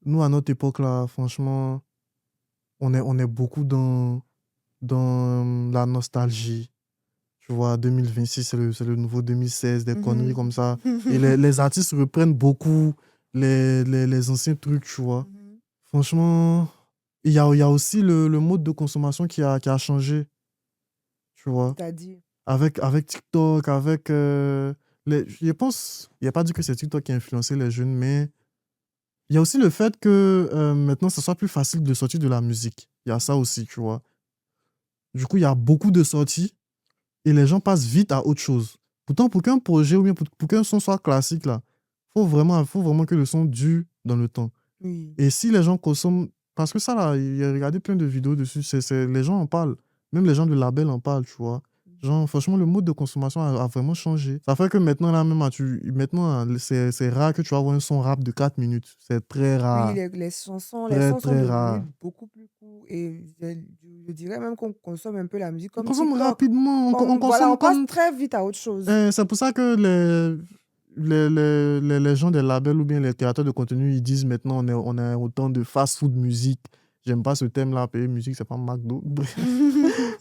Speaker 3: nous, à notre époque, là, franchement, on est beaucoup dans la nostalgie. Tu vois, 2026, c'est le nouveau 2016, des conneries
Speaker 2: Mhm.
Speaker 3: comme ça. Et les artistes reprennent beaucoup les anciens trucs, tu vois.
Speaker 2: Mhm.
Speaker 3: Franchement, il y a aussi le mode de consommation qui a changé, tu vois.
Speaker 2: C'est-à-dire,
Speaker 3: Avec TikTok, avec je pense, il n'y a pas dit que c'est TikTok qui a influencé les jeunes, mais il y a aussi le fait que maintenant, ce soit plus facile de sortir de la musique. Il y a ça aussi, tu vois. Du coup, il y a beaucoup de sorties et les gens passent vite à autre chose. Pourtant, pour qu'un projet ou bien pour qu'un son soit classique, là, faut vraiment que le son dure dans le temps.
Speaker 2: Oui.
Speaker 3: Et si les gens consomment... Parce que ça, là, il y a regardé plein de vidéos dessus, les gens en parlent. Même les gens de label en parlent, tu vois. Genre, franchement, le mode de consommation a vraiment changé. Ça fait que maintenant, là, même, maintenant, c'est rare que tu vas avoir un son rap de 4 minutes. C'est très
Speaker 2: Oui,
Speaker 3: rare.
Speaker 2: les chansons, les
Speaker 3: Très,
Speaker 2: sons sont
Speaker 3: très
Speaker 2: devenus
Speaker 3: rare.
Speaker 2: beaucoup plus courts et je dirais même qu'on consomme un peu la musique
Speaker 3: On
Speaker 2: comme
Speaker 3: consomme
Speaker 2: TikTok.
Speaker 3: rapidement, on
Speaker 2: Voilà,
Speaker 3: consomme
Speaker 2: on passe
Speaker 3: comme...
Speaker 2: très vite à autre chose.
Speaker 3: C'est pour ça que les gens des labels ou bien les créateurs de contenu, ils disent maintenant on est autant de fast-food musique. J'aime pas ce thème-là, payer musique, c'est pas McDo. Bref.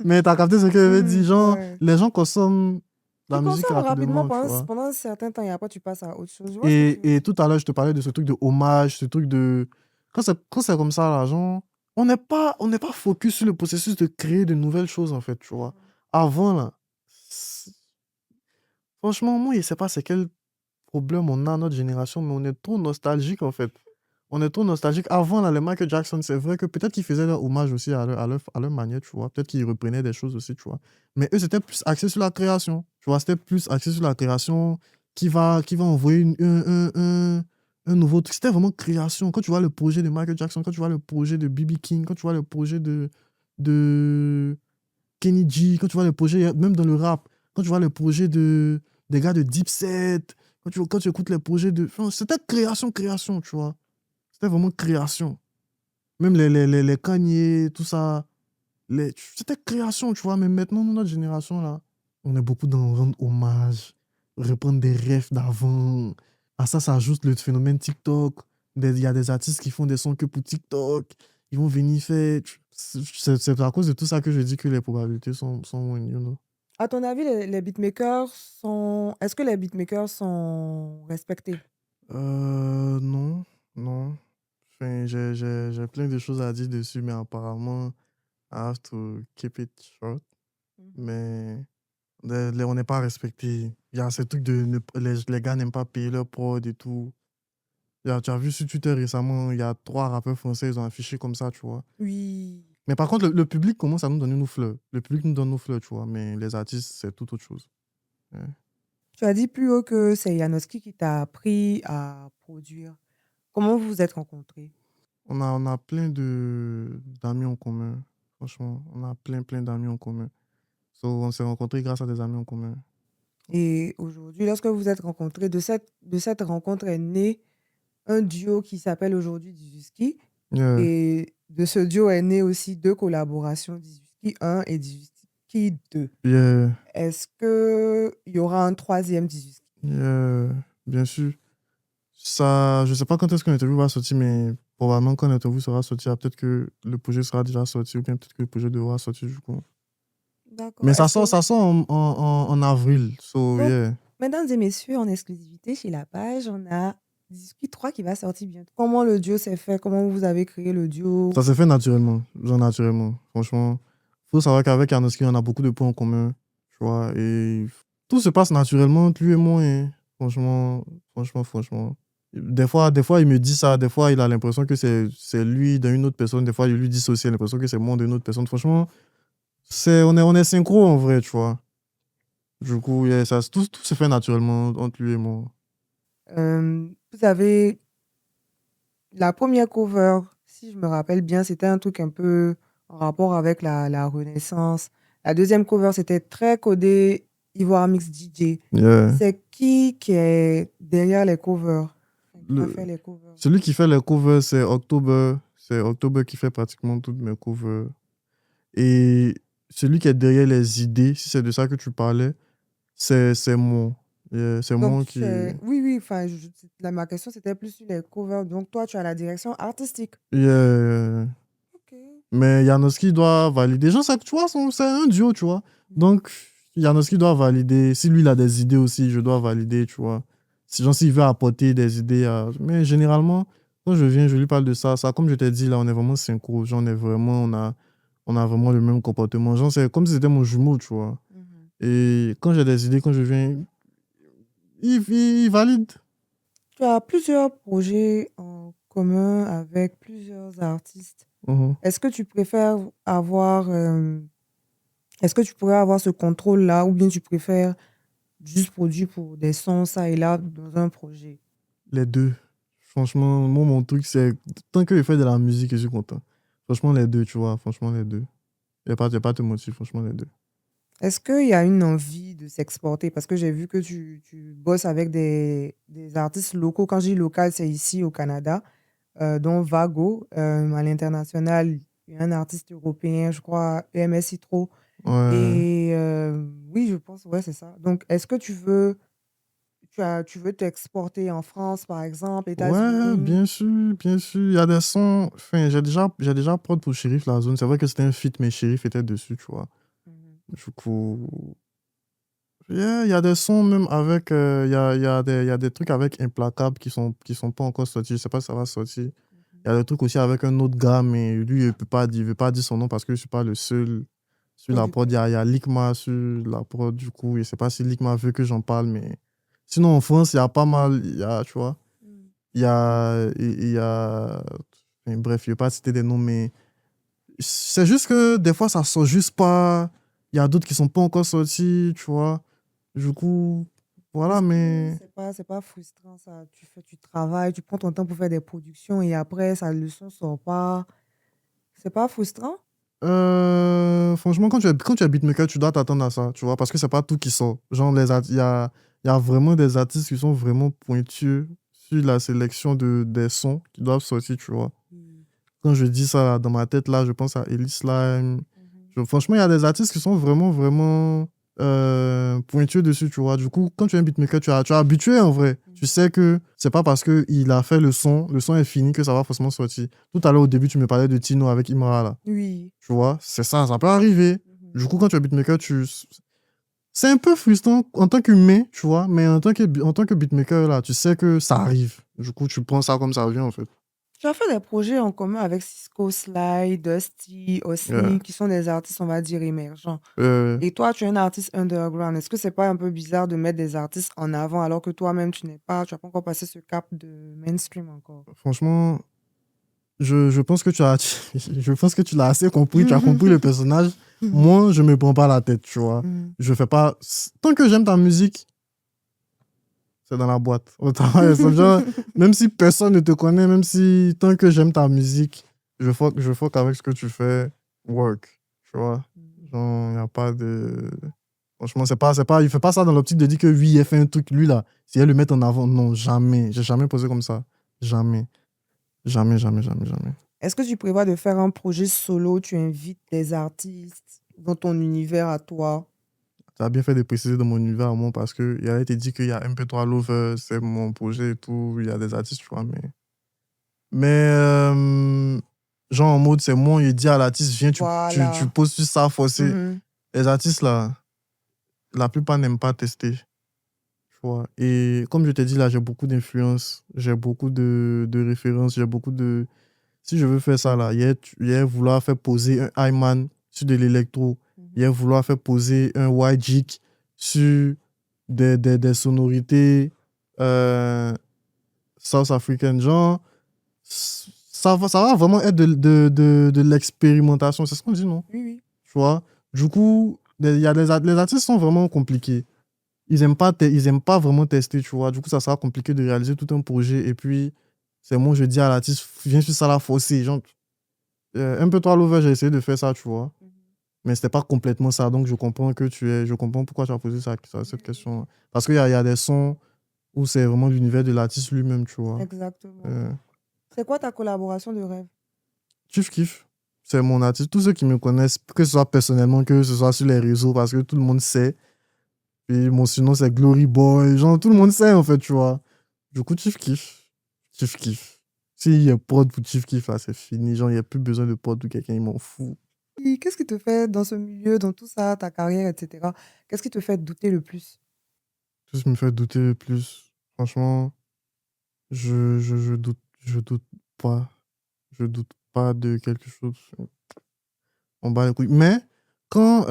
Speaker 3: Mais t'as capté ce que je veux dire. Genre,
Speaker 2: Ouais.
Speaker 3: les gens consomment
Speaker 2: Tu
Speaker 3: la musique
Speaker 2: consommes rapidement
Speaker 3: rapidement, tu vois.
Speaker 2: pendant un certain temps et après tu passes à autre chose. Je vois ce que tu veux
Speaker 3: Et
Speaker 2: dire.
Speaker 3: tout à l'heure, je te parlais de ce truc de hommage, ce truc de... Quand c'est comme ça, là, genre, on n'est pas focus sur le processus de créer de nouvelles choses, en fait, tu vois. Avant, là, c'est- franchement, moi, je sais pas c'est quel problème on a, notre génération, mais on est trop nostalgique, en fait. On est trop nostalgique. Avant, là, les Michael Jackson, c'est vrai que peut-être qu'ils faisaient leur hommage aussi à leur manière, tu vois. Peut-être qu'ils reprenaient des choses aussi, tu vois. Mais eux, c'était plus axé sur la création. Tu vois, c'était plus axé sur la création qui va envoyer un nouveau truc. C'était vraiment création. Quand tu vois le projet de Michael Jackson, quand tu vois le projet de B.B. King, quand tu vois le projet de Kenny G, quand tu vois le projet, même dans le rap, quand tu vois le projet des gars de Dipset, quand tu écoutes les projets de... Enfin, c'était création, tu vois. C'était vraiment création. Même les Kanye, tout ça, c'était création, tu vois. Mais maintenant, nous, notre génération, là, on est beaucoup dans rendre hommage, reprendre des rêves d'avant. À ça s'ajoute le phénomène TikTok. Il y a des artistes qui font des sons que pour TikTok. Ils vont venir faire... C'est à cause de tout ça que je dis que les probabilités sont moindres, you know.
Speaker 2: À ton avis, les beatmakers sont... Est-ce que les beatmakers sont respectés?
Speaker 3: Non, non. Enfin, j'ai plein de choses à dire dessus, mais apparemment, I have to keep it short. Mais on n'est pas respecté. Il y a ce truc de les gars n'aiment pas payer leur prod et tout. Tu as vu sur Twitter récemment, il y a 3 rappeurs français, ils ont affiché comme ça, tu vois.
Speaker 2: Oui.
Speaker 3: Mais par contre, le public commence à nous donner nos fleurs. Le public nous donne nos fleurs, tu vois. Mais les artistes, c'est tout autre chose. Ouais.
Speaker 2: Tu as dit plus haut que c'est Janoski qui t'a appris à produire. Comment vous vous êtes rencontrés?
Speaker 3: On a plein d'amis en commun. Franchement, on a plein d'amis en commun. So, on s'est rencontrés grâce à des amis en commun.
Speaker 2: Et aujourd'hui, lorsque vous vous êtes rencontrés, de cette rencontre est né un duo qui s'appelle aujourd'hui Dizuski.
Speaker 3: Yeah,
Speaker 2: Et de ce duo est né aussi 2 collaborations, Dizuski 1 et Dizuski 2.
Speaker 3: yeah,
Speaker 2: Est-ce qu'il y aura un troisième Dizuski?
Speaker 3: yeah, bien sûr. Ça, je sais pas quand est-ce que l'interview va sortir, mais probablement quand l'interview sera sortie, peut-être que le projet sera déjà sorti ou bien peut-être que le projet devra sortir du coup.
Speaker 2: D'accord.
Speaker 3: Mais
Speaker 2: Est-ce que...
Speaker 3: ça sort en avril. So,
Speaker 2: Donc,
Speaker 3: yeah.
Speaker 2: mesdames et messieurs, en exclusivité chez La Page, on a Dizuki 3 qui va sortir bientôt. Comment le duo s'est fait? Comment vous avez créé le duo?
Speaker 3: Ça s'est fait naturellement. Genre naturellement. Franchement, faut savoir qu'avec Arnoski, on a beaucoup de points en commun. Tu vois, et tout se passe naturellement entre lui et moi. Et franchement. Des fois, il me dit ça. Des fois, il a l'impression que c'est lui d'une autre personne. Des fois, il lui dit aussi, il a l'impression que c'est moi d'une autre personne. Franchement, on est synchro en vrai, tu vois. Du coup, yeah, tout se fait naturellement entre lui et moi.
Speaker 2: Vous avez la première cover, si je me rappelle bien, c'était un truc un peu en rapport avec la Renaissance. La deuxième cover, c'était très codé Ivoire Mix DJ.
Speaker 3: Yeah.
Speaker 2: C'est qui est derrière les covers? Enfin, qui a
Speaker 3: Le,
Speaker 2: fait les covers?
Speaker 3: celui qui fait les covers, c'est October. C'est October qui fait pratiquement toutes mes covers. Et celui qui est derrière les idées, si c'est de ça que tu parlais, c'est moi. Yeah, c'est
Speaker 2: Donc,
Speaker 3: moi qui...
Speaker 2: oui, enfin, ma question, c'était plus sur les covers. Donc, toi, tu as la direction artistique.
Speaker 3: Yeah.
Speaker 2: Ok.
Speaker 3: Mais Janoski doit valider. Genre, tu vois, c'est un duo, tu vois. Donc, Janoski doit valider. Si lui, il a des idées aussi, je dois valider, tu vois. Si, genre, s'il veut apporter des idées Mais généralement, quand je viens, je lui parle de ça. Ça, comme je t'ai dit, là, on est vraiment synchro. Genre, on a vraiment le même comportement. Genre, c'est comme si c'était mon jumeau, tu vois.
Speaker 2: Mhm.
Speaker 3: Et quand j'ai des idées, quand je viens, il valide.
Speaker 2: Tu as plusieurs projets en commun avec plusieurs artistes.
Speaker 3: Mhm.
Speaker 2: Est-ce que tu préfères avoir, est-ce que tu pourrais avoir ce contrôle-là ou bien tu préfères juste produit pour des sons, ça et là, dans un projet?
Speaker 3: Les deux. Franchement, moi, mon truc, c'est tant que je fais de la musique, je suis content. Franchement, les deux, tu vois. Franchement, les deux. Y a pas de motif, franchement, les deux.
Speaker 2: Est-ce qu'il y a une envie de s'exporter? Parce que j'ai vu que tu bosses avec des artistes locaux. Quand je dis local, c'est ici au Canada, dont Vago. À l'international, il y a un artiste européen, je crois, EMS Citro.
Speaker 3: Ouais.
Speaker 2: Et oui, je pense, ouais, c'est ça. Donc, est-ce que tu veux t'exporter en France, par exemple,
Speaker 3: Ouais,
Speaker 2: États-Unis?
Speaker 3: bien sûr, bien sûr. Il y a des sons. Enfin, j'ai déjà prod pour Shérif La Zone. C'est vrai que c'était un feat, mais Shérif était dessus, tu vois.
Speaker 2: Mhm.
Speaker 3: Du coup, yeah, il y a des sons même avec. Il y a des trucs avec Implacable qui sont pas encore sortis. Je sais pas si ça va sortir. Il y a des trucs aussi avec un autre gars, mais lui, il veut pas dire son nom parce que je suis pas le seul sur la prod.
Speaker 2: Producteur.
Speaker 3: Il y a Likma sur la prod, du coup. Je sais pas si Likma veut que j'en parle, mais sinon, en France, il y a pas mal. Il y a, tu vois.
Speaker 2: Mhm.
Speaker 3: Il y a... enfin, bref, je vais pas citer des noms, mais c'est juste que des fois, ça sort juste pas. Il y a d'autres qui sont pas encore sortis, tu vois. Du coup, voilà,
Speaker 2: Est-ce que
Speaker 3: mais...
Speaker 2: c'est pas frustrant ça? Tu travailles, tu prends ton temps pour faire des productions et après, le son sort pas. C'est pas frustrant?
Speaker 3: franchement, quand tu es beatmaker, tu dois t'attendre à ça, tu vois, parce que c'est pas tout qui sort. Genre, il y a vraiment des artistes qui sont vraiment pointueux sur la sélection des sons qui doivent sortir, tu vois.
Speaker 2: Mm.
Speaker 3: Quand je dis ça dans ma tête, là, je pense à Ellie Slime.
Speaker 2: Mhm.
Speaker 3: Franchement, il y a des artistes qui sont vraiment, vraiment pointueux dessus, tu vois. Du coup, quand tu es un beatmaker, tu es habitué en vrai. Tu
Speaker 2: Mhm.
Speaker 3: sais que c'est pas parce qu'il a fait le son est fini que ça va forcément sortir. Tout à l'heure, au début, tu me parlais de Tino avec Imra, là.
Speaker 2: Oui.
Speaker 3: Tu vois, c'est ça, ça peut arriver.
Speaker 2: Mhm.
Speaker 3: Du coup, quand tu es beatmaker, c'est un peu frustrant en tant qu'humain, tu vois, mais en tant que beatmaker, là, tu sais que ça arrive. Du coup, tu prends ça comme ça vient, en fait.
Speaker 2: Tu as fait des projets en commun avec Cisco, Sly, Dusty,
Speaker 3: Yeah.
Speaker 2: Osni, qui sont des artistes, on va dire, émergents.
Speaker 3: Euh,
Speaker 2: Et toi, tu es un artiste underground. Est-ce que c'est pas un peu bizarre de mettre des artistes en avant alors que toi-même, tu n'as pas encore passé ce cap de mainstream encore?
Speaker 3: franchement, je pense que je pense que tu l'as assez compris, tu as compris le personnage. Moi, je me prends pas la tête, tu vois.
Speaker 2: Mhm.
Speaker 3: Je fais pas. Tant que j'aime ta musique, c'est dans la boîte. Au travail, c'est genre, même si personne ne te connaît, même si tant que j'aime ta musique, je fuck avec ce que tu fais, work, tu vois. Genre, y a pas de. Franchement, il fait pas ça dans l'optique de dire que oui, il a fait un truc, lui là. Si elle le met en avant, non, jamais. J'ai jamais posé comme ça. Jamais. Jamais, jamais, jamais, jamais.
Speaker 2: Est-ce que tu prévois de faire un projet solo, tu invites des artistes dans ton univers à toi?
Speaker 3: Tu as bien fait de préciser dans mon univers à moi parce qu'il a été dit qu'il y a MP3 Love, c'est mon projet et tout. Il y a des artistes, tu vois, mais genre en mode, c'est moi, il dit à l'artiste, viens, tu
Speaker 2: Voilà.
Speaker 3: poses sur ça, forcé.
Speaker 2: Mhm.
Speaker 3: Les artistes, là, la plupart n'aiment pas tester, tu vois. Et comme je t'ai dit, là, j'ai beaucoup d'influence, j'ai beaucoup de références, j'ai beaucoup de... Si je veux faire ça, là, il y a vouloir faire poser un Hyman sur de l'électro, il y a
Speaker 2: Mhm.
Speaker 3: vouloir faire poser un YG sur des sonorités euh, South African, genre... ça va vraiment être de l'expérimentation. C'est ce qu'on dit, non?
Speaker 2: Oui, oui.
Speaker 3: Tu vois? Du coup, les artistes sont vraiment compliqués. Ils aiment pas vraiment tester, tu vois. Du coup, ça sera compliqué de réaliser tout un projet. Et puis, c'est moi, je dis à l'artiste, viens sur ça la forcer. Genre, un peu toi, l'over, j'ai essayé de faire ça, tu vois.
Speaker 2: Mhm.
Speaker 3: Mais c'était pas complètement ça. Donc, je comprends pourquoi tu as posé cette question. Parce qu'il y a des sons où c'est vraiment l'univers de l'artiste lui-même, tu vois.
Speaker 2: Exactement.
Speaker 3: Euh,
Speaker 2: C'est quoi ta collaboration de rêve?
Speaker 3: Kiff Kiff, c'est mon artiste. Tous ceux qui me connaissent, que ce soit personnellement, que ce soit sur les réseaux, parce que tout le monde sait. Puis mon surnom, c'est Glory Boy. Genre, tout le monde sait, en fait, tu vois. Du coup, Kiff Kiff. Kiff Kiff. S'il y a prod pour Kiff Kiff, là, c'est fini. Genre, il n'y a plus besoin de prod ou quelqu'un, il m'en fout.
Speaker 2: Et qu'est-ce qui te fait dans ce milieu, dans tout ça, ta carrière, etc. Qu'est-ce qui te fait douter le plus?
Speaker 3: Tout ce qui me fait douter le plus. Franchement, je doute pas. Je doute pas de quelque chose. On bat les couilles. Mais quand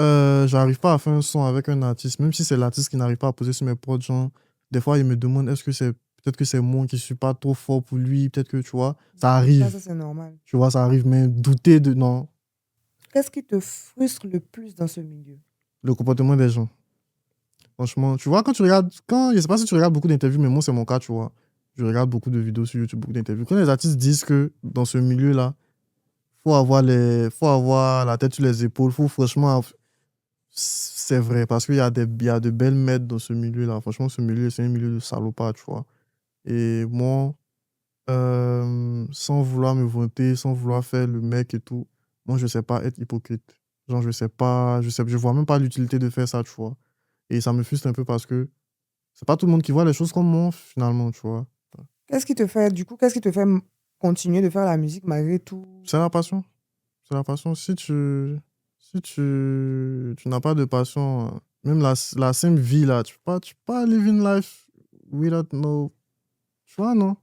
Speaker 3: j'arrive pas à faire un son avec un artiste, même si c'est l'artiste qui n'arrive pas à poser sur mes prods, genre, des fois, il me demande est-ce que c'est peut-être que c'est moi qui suis pas trop fort pour lui, peut-être que tu vois, ça
Speaker 2: Ça
Speaker 3: arrive.
Speaker 2: c'est normal.
Speaker 3: Tu vois, ça arrive, mais douter de non,
Speaker 2: Qu'est-ce qui te frustre le plus dans ce milieu?
Speaker 3: le comportement des gens. Franchement, tu vois, je sais pas si tu regardes beaucoup d'interviews, mais moi, c'est mon cas, tu vois. Je regarde beaucoup de vidéos sur YouTube, beaucoup d'interviews. Quand les artistes disent que dans ce milieu-là, faut avoir la tête sur les épaules, franchement, c'est vrai, parce il y a de belles maîtres dans ce milieu-là. Franchement, ce milieu, c'est un milieu de salopards, tu vois. Et moi, sans vouloir me vanter, sans vouloir faire le mec et tout, moi, je sais pas être hypocrite. Genre, je vois même pas l'utilité de faire ça, tu vois. Et ça me frustre un peu parce que c'est pas tout le monde qui voit les choses comme moi, finalement, tu vois.
Speaker 2: Qu'est-ce qui te fait, du coup, qu'est-ce qui te fait continuer de faire la musique malgré tout?
Speaker 3: C'est la passion. C'est la passion. Si tu n'as pas de passion, même la simple vie, là, tu peux pas live in life without no. Tu vois, non?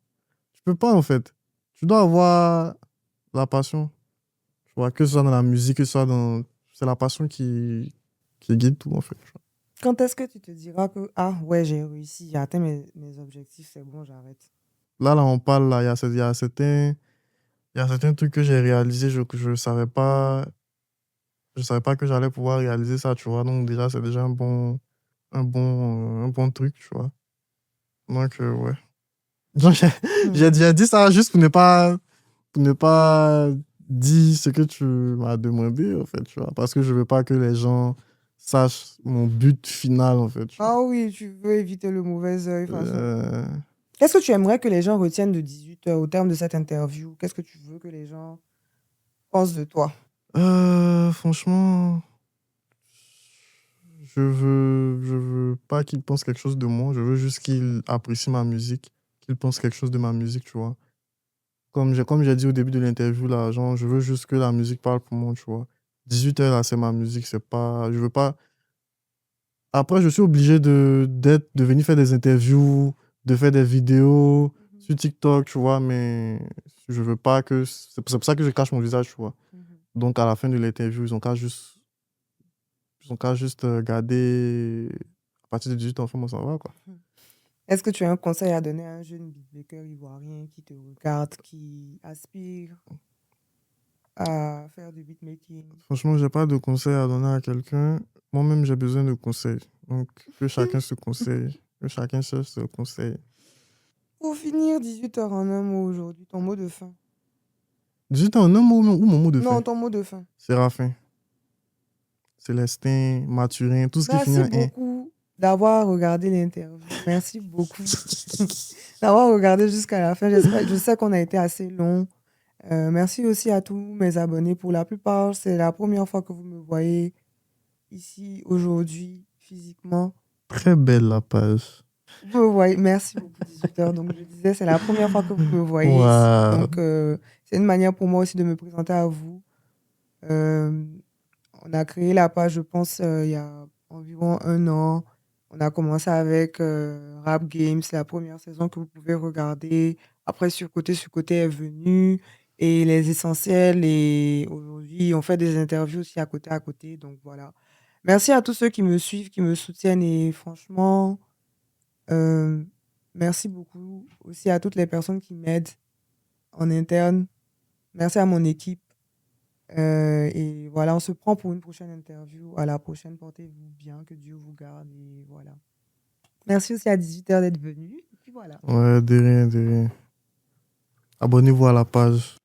Speaker 3: Tu peux pas, en fait. Tu dois avoir la passion. Tu vois, que ce soit dans la musique, que ce soit dans. C'est la passion qui guide tout, en fait. Tu vois.
Speaker 2: Quand est-ce que tu te diras que, ah ouais, j'ai réussi, j'ai atteint mes objectifs, c'est bon, j'arrête.
Speaker 3: Là, on parle, là, il y a certains trucs que j'ai réalisés que je savais pas que j'allais pouvoir réaliser ça, tu vois. Donc, déjà, c'est déjà un bon truc, tu vois. Donc, ouais. Donc, j'ai dit ça juste pour ne pas dire ce que tu m'as demandé, en fait, tu vois. Parce que je veux pas que les gens sachent mon but final, en fait, tu vois.
Speaker 2: Ah oui, tu veux éviter le mauvais œil, façon.
Speaker 3: Euh,
Speaker 2: Qu'est-ce que tu aimerais que les gens retiennent de 18 heures au terme de cette interview? Qu'est-ce que tu veux que les gens pensent de toi?
Speaker 3: franchement, je veux pas qu'ils pensent quelque chose de moi. Je veux juste qu'ils apprécient ma musique, qu'ils pensent quelque chose de ma musique, tu vois. Comme j'ai dit au début de l'interview, là, genre, je veux juste que la musique parle pour moi, tu vois. 18 heures, là, c'est ma musique, c'est pas. Je veux pas. Après, je suis obligé de venir faire des interviews, de faire des vidéos sur TikTok, tu vois, mais je veux pas que. C'est pour ça que je cache mon visage, tu vois. Donc, à la fin de l'interview, ils ont qu'à juste garder. À partir de 18 ans, moi, ça va, quoi.
Speaker 2: Est-ce que tu as un conseil à donner à un jeune beatmaker ivoirien qui te regarde, qui aspire à faire du beatmaking?
Speaker 3: Franchement, j'ai pas de conseil à donner à quelqu'un. Moi-même, j'ai besoin de conseils. Donc, que chacun se conseille, que chacun cherche ce conseil.
Speaker 2: Pour finir, 18 heures en un mot aujourd'hui, ton mot de fin.
Speaker 3: 18 ans, un mot ou mon mot de fin?
Speaker 2: Non, ton mot de fin.
Speaker 3: Séraphin, Célestin, Mathurin, tout ce qui finit
Speaker 2: Merci
Speaker 3: en un.
Speaker 2: beaucoup d'avoir regardé l'interview. Merci beaucoup d'avoir regardé jusqu'à la fin. Je sais qu'on a été assez long. Merci aussi à tous mes abonnés. Pour la plupart, c'est la première fois que vous me voyez ici aujourd'hui physiquement.
Speaker 3: Très belle la page.
Speaker 2: Vous me voyez. Merci beaucoup, 18 heures. Donc, je disais, c'est la première fois que vous me voyez ici.
Speaker 3: Waouh.
Speaker 2: Donc, c'est une manière pour moi aussi de me présenter à vous. On a créé la page, je pense, il y a environ 1 an. On a commencé avec Rap Games, la première saison que vous pouvez regarder. Après, sur côté est venu. Et les essentiels. Et aujourd'hui, on fait des interviews aussi à côté. Donc voilà. Merci à tous ceux qui me suivent, qui me soutiennent. Et franchement, merci beaucoup aussi à toutes les personnes qui m'aident en interne. Merci à mon équipe. Et voilà, on se prend pour une prochaine interview. À la prochaine, portez-vous bien, que Dieu vous garde. Et voilà. Merci aussi à 18 heures d'être venu. Et puis voilà.
Speaker 3: Ouais, de rien, de rien. Abonnez-vous à la page.